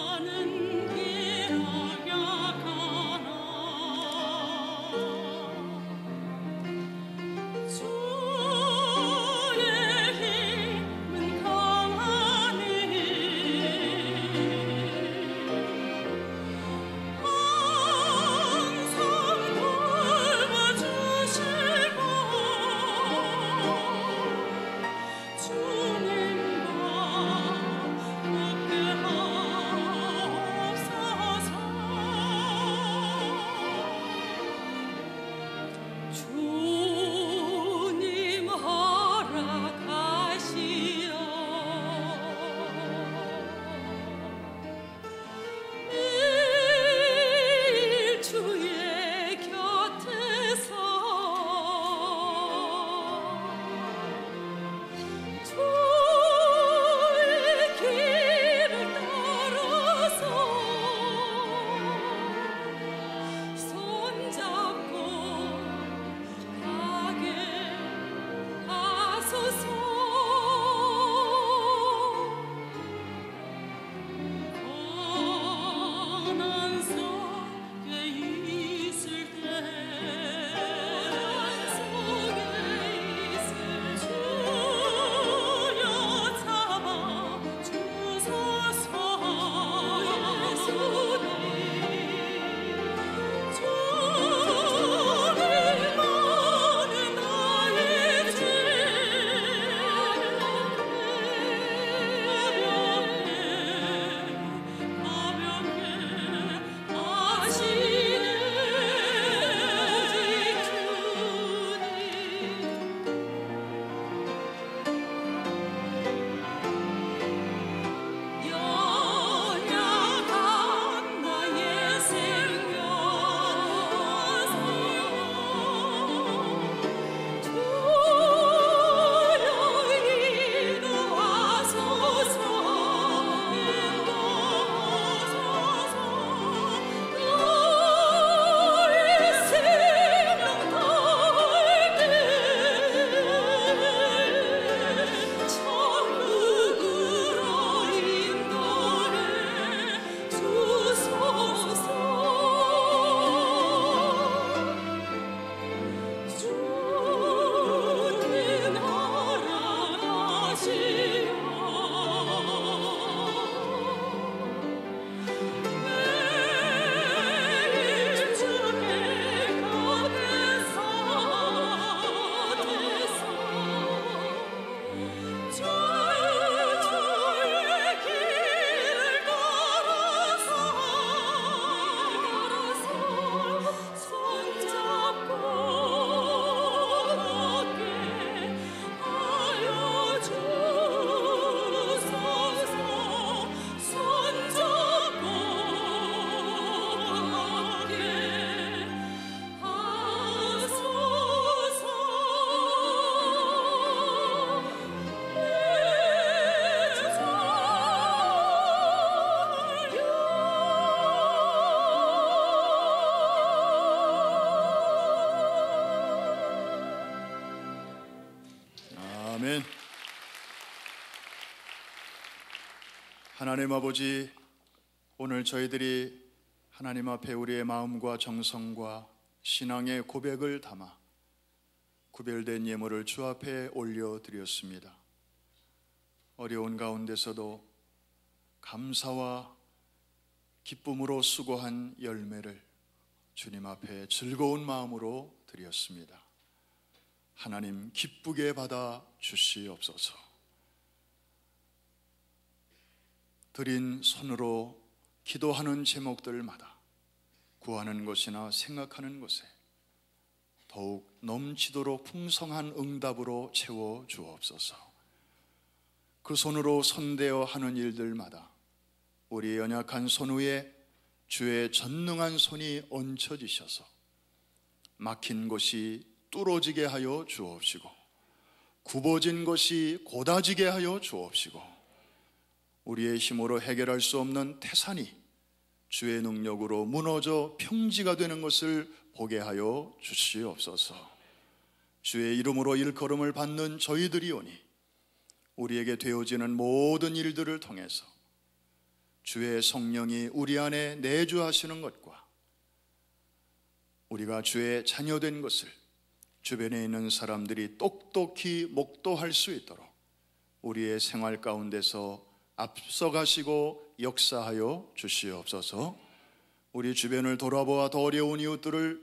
아멘. 하나님 아버지, 오늘 저희들이 하나님 앞에 우리의 마음과 정성과 신앙의 고백을 담아 구별된 예물을 주 앞에 올려드렸습니다. 어려운 가운데서도 감사와 기쁨으로 수고한 열매를 주님 앞에 즐거운 마음으로 드렸습니다. 하나님 기쁘게 받아 주시옵소서. 드린 손으로 기도하는 제목들마다 구하는 것이나 생각하는 것에 더욱 넘치도록 풍성한 응답으로 채워 주옵소서. 그 손으로 손대어 하는 일들마다 우리의 연약한 손 위에 주의 전능한 손이 얹혀지셔서 막힌 것이 뚫어지게 하여 주옵시고, 굽어진 것이 곧아지게 하여 주옵시고, 우리의 힘으로 해결할 수 없는 태산이 주의 능력으로 무너져 평지가 되는 것을 보게 하여 주시옵소서. 주의 이름으로 일컬음을 받는 저희들이오니 우리에게 되어지는 모든 일들을 통해서 주의 성령이 우리 안에 내주하시는 것과 우리가 주의 자녀된 것을 주변에 있는 사람들이 똑똑히 목도할 수 있도록 우리의 생활 가운데서 앞서가시고 역사하여 주시옵소서. 우리 주변을 돌아보아 더 어려운 이웃들을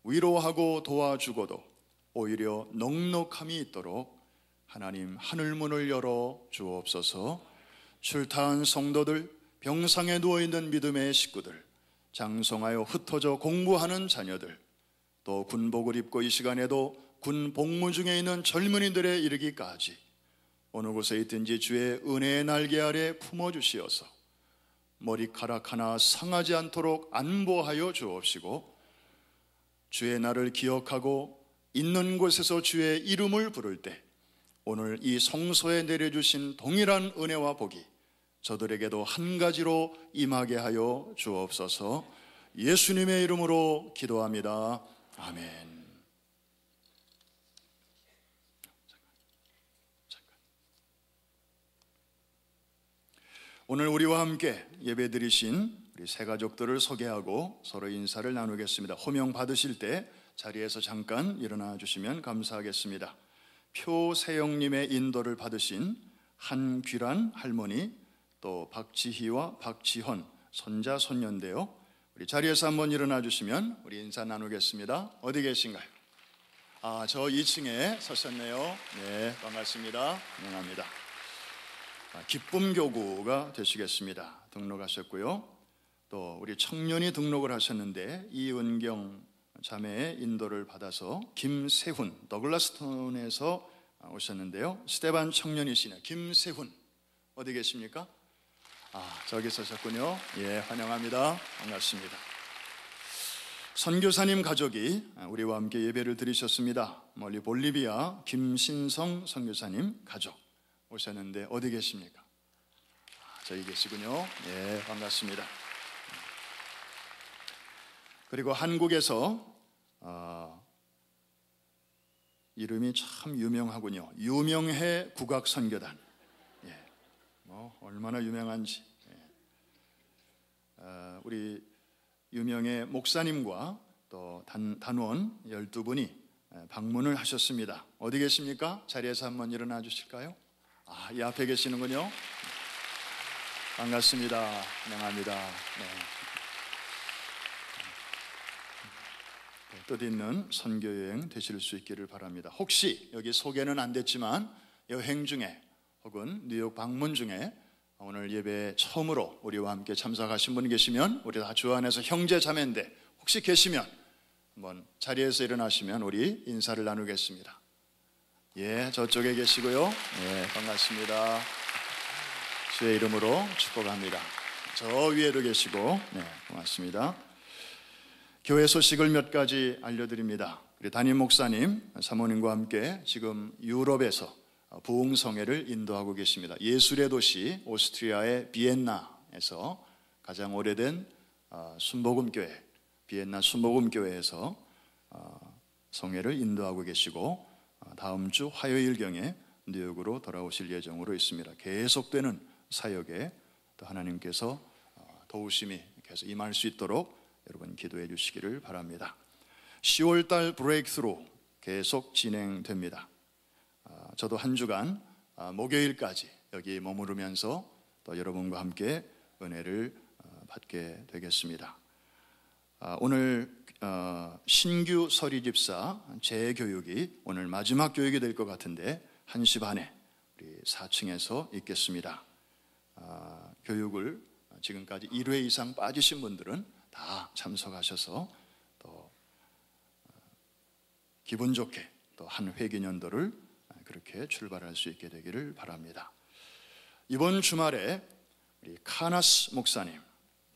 위로하고 도와주고도 오히려 넉넉함이 있도록 하나님 하늘문을 열어 주옵소서. 출타한 성도들, 병상에 누워있는 믿음의 식구들, 장성하여 흩어져 공부하는 자녀들, 또 군복을 입고 이 시간에도 군 복무 중에 있는 젊은이들에 이르기까지 어느 곳에 있든지 주의 은혜의 날개 아래 품어주시어서 머리카락 하나 상하지 않도록 안보하여 주옵시고, 주의 날을 기억하고 있는 곳에서 주의 이름을 부를 때 오늘 이 성소에 내려주신 동일한 은혜와 복이 저들에게도 한 가지로 임하게 하여 주옵소서. 예수님의 이름으로 기도합니다. 아멘. 오늘 우리와 함께 예배드리신 우리 세 가족들을 소개하고 서로 인사를 나누겠습니다. 호명 받으실 때 자리에서 잠깐 일어나 주시면 감사하겠습니다. 표세영님의 인도를 받으신 한귀란 할머니, 또 박지희와 박지헌 손자 손녀인데요, 우리 자리에서 한번 일어나 주시면 우리 인사 나누겠습니다. 어디 계신가요? 저 2층에 서셨네요. 네, 반갑습니다. 환영합니다. 기쁨교구가 되시겠습니다. 등록하셨고요. 또 우리 청년이 등록을 하셨는데 이은경 자매의 인도를 받아서 김세훈, 더글라스톤에서 오셨는데요, 스테반 청년이시네요. 김세훈 어디 계십니까? 저기 서셨군요. 예, 환영합니다. 반갑습니다. 선교사님 가족이 우리와 함께 예배를 드리셨습니다. 멀리 볼리비아 김신성 선교사님 가족 오셨는데 어디 계십니까? 저기 계시군요. 예, 반갑습니다. 그리고 한국에서 이름이 참 유명하군요. 유명해 국악선교단. 예, 얼마나 유명한지. 우리 유명해 목사님과 또 단원 12분이 방문을 하셨습니다. 어디 계십니까? 자리에서 한번 일어나 주실까요? 이 앞에 계시는군요. 반갑습니다. 환영합니다. 네. 뜻있는 선교여행 되실 수 있기를 바랍니다. 혹시 여기 소개는 안 됐지만 여행 중에 혹은 뉴욕 방문 중에 오늘 예배에 처음으로 우리와 함께 참석하신 분 계시면, 우리 다 주 안에서 형제 자매인데 혹시 계시면 한번 자리에서 일어나시면 우리 인사를 나누겠습니다. 예, 저쪽에 계시고요. 예, 반갑습니다. 주의 이름으로 축복합니다. 저 위에도 계시고, 네, 고맙습니다. 교회 소식을 몇 가지 알려드립니다. 우리 담임 목사님, 사모님과 함께 지금 유럽에서 부흥성회를 인도하고 계십니다. 예술의 도시 오스트리아의 비엔나에서 가장 오래된 순복음교회, 비엔나 순복음교회에서 성회를 인도하고 계시고, 다음 주 화요일경에 뉴욕으로 돌아오실 예정으로 있습니다. 계속되는 사역에 또 하나님께서 도우심이 계속 임할 수 있도록 여러분 기도해 주시기를 바랍니다. 10월달 브레이크스루 계속 진행됩니다. 저도 한 주간 목요일까지 여기 머무르면서 또 여러분과 함께 은혜를 받게 되겠습니다. 오늘 신규 서리집사 재교육이 오늘 마지막 교육이 될 것 같은데 1시 반에 우리 4층에서 있겠습니다. 교육을 지금까지 1회 이상 빠지신 분들은 다 참석하셔서 또 기분 좋게 또 한 회기년도를 그렇게 출발할 수 있게 되기를 바랍니다. 이번 주말에 우리 카나스 목사님,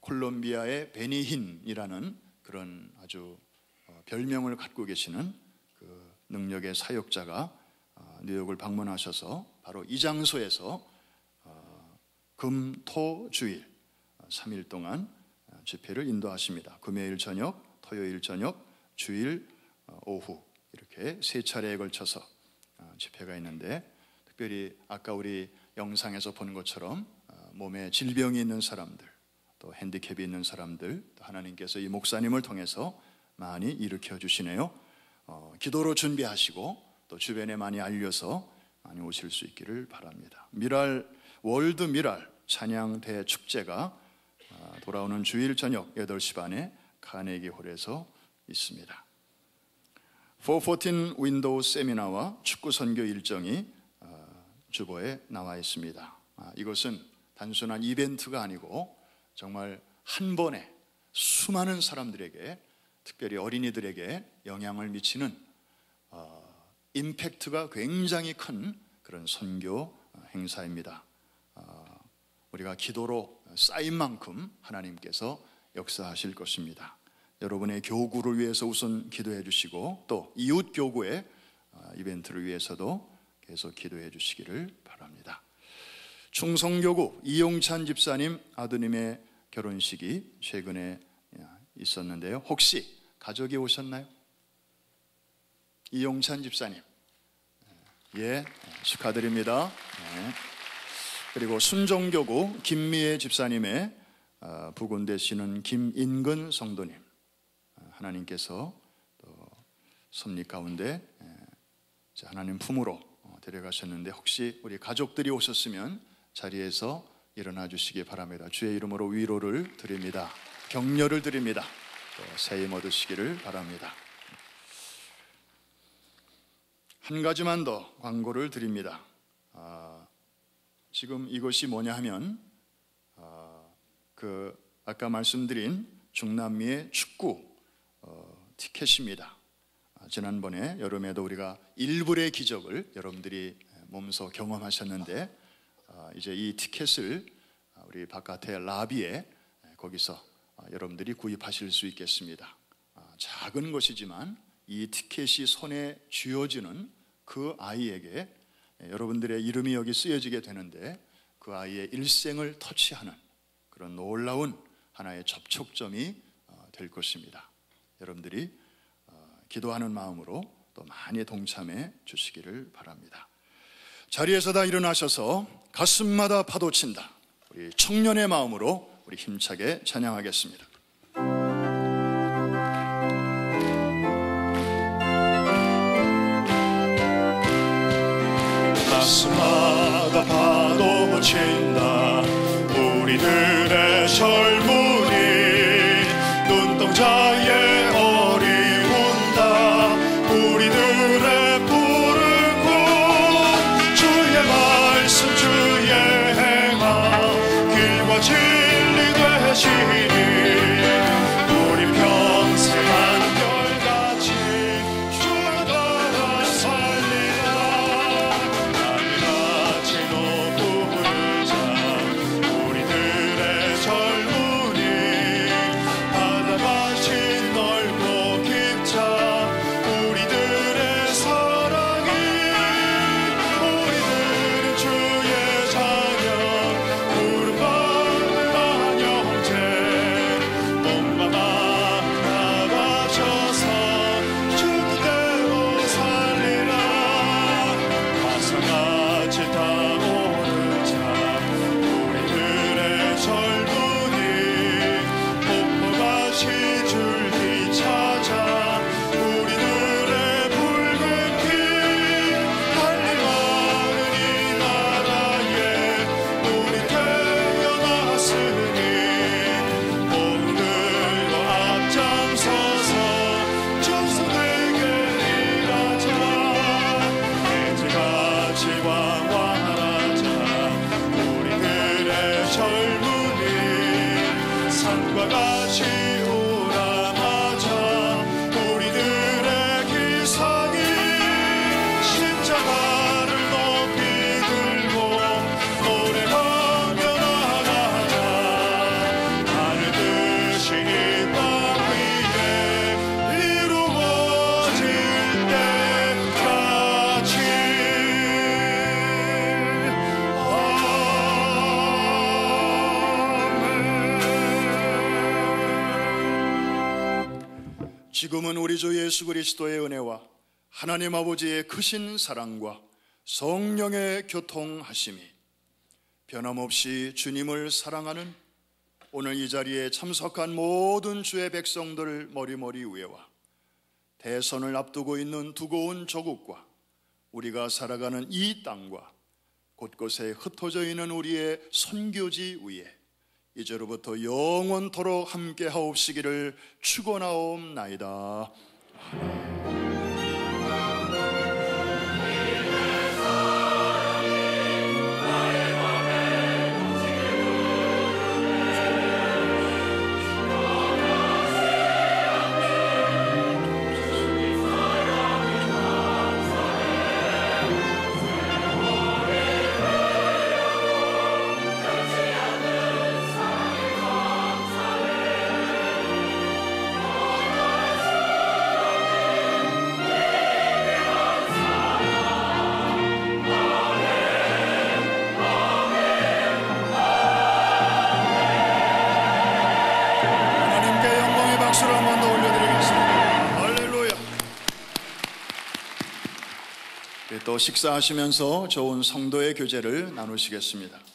콜롬비아의 베니힌이라는 그런 아주 별명을 갖고 계시는 그 능력의 사역자가 뉴욕을 방문하셔서 바로 이 장소에서 금, 토, 주일 3일 동안 집회를 인도하십니다. 금요일 저녁, 토요일 저녁, 주일 오후 이렇게 3차례에 걸쳐서 집회가 있는데, 특별히 아까 우리 영상에서 본 것처럼 몸에 질병이 있는 사람들, 또 핸디캡이 있는 사람들, 또 하나님께서 이 목사님을 통해서 많이 일으켜 주시네요. 기도로 준비하시고 또 주변에 많이 알려서 많이 오실 수 있기를 바랍니다. 월드 미랄 찬양 대축제가 돌아오는 주일 저녁 8시 반에 카네기 홀에서 있습니다. 414 윈도우 세미나와 축구 선교 일정이 주보에 나와 있습니다. 이것은 단순한 이벤트가 아니고 정말 한 번에 수많은 사람들에게, 특별히 어린이들에게 영향을 미치는 임팩트가 굉장히 큰 그런 선교 행사입니다. 우리가 기도로 쌓인 만큼 하나님께서 역사하실 것입니다. 여러분의 교구를 위해서 우선 기도해 주시고 또 이웃 교구의 이벤트를 위해서도 계속 기도해 주시기를 바랍니다. 충성교구 이용찬 집사님 아드님의 결혼식이 최근에 있었는데요. 혹시 가족이 오셨나요? 이용찬 집사님, 예, 축하드립니다. 네. 그리고 순종교구 김미애 집사님의 부군 되시는 김인근 성도님, 하나님께서 또 섭리 가운데 하나님 품으로 데려가셨는데, 혹시 우리 가족들이 오셨으면 자리에서 일어나 주시기 바랍니다. 주의 이름으로 위로를 드립니다. 격려를 드립니다. 또 새 힘 얻으시기를 바랍니다. 한 가지만 더 광고를 드립니다. 지금 이것이 뭐냐 하면 아까 말씀드린 중남미의 축구 티켓입니다. 지난번에 여름에도 우리가 일불의 기적을 여러분들이 몸소 경험하셨는데, 이제 이 티켓을 우리 바깥에 라비에 거기서 여러분들이 구입하실 수 있겠습니다. 작은 것이지만 이 티켓이 손에 쥐어지는 그 아이에게 여러분들의 이름이 여기 쓰여지게 되는데, 그 아이의 일생을 터치하는 그런 놀라운 하나의 접촉점이 될 것입니다. 여러분들이 기도하는 마음으로 또 많이 동참해 주시기를 바랍니다. 자리에서 다 일어나셔서 가슴마다 파도친다, 우리 청년의 마음으로 우리 힘차게 찬양하겠습니다. 가슴마다 파도 친다, 우리들의 젊은이 눈동자에 어리운다. 우리들의 푸른 꿈 주의 말씀 주의 행함 길과 진리 되시니, 우리 평생 한결같이 주를 따라 살리라. 하늘같이 높고 부르자 우리들의 젊은이, 바다같이 넓고 깊자 우리들의 사랑이. 우리들은 주의 자녀, 구름 밟은 형제, 지금은 우리 주 예수 그리스도의 은혜와 하나님 아버지의 크신 사랑과 성령의 교통하심이 변함없이 주님을 사랑하는 오늘 이 자리에 참석한 모든 주의 백성들 머리머리 위에와 대선을 앞두고 있는 두고운 조국과 우리가 살아가는 이 땅과 곳곳에 흩어져 있는 우리의 선교지 위에 이제로부터 영원토록 함께 하옵시기를 축원하옵나이다. 또 식사하시면서 좋은 성도의 교제를 나누시겠습니다.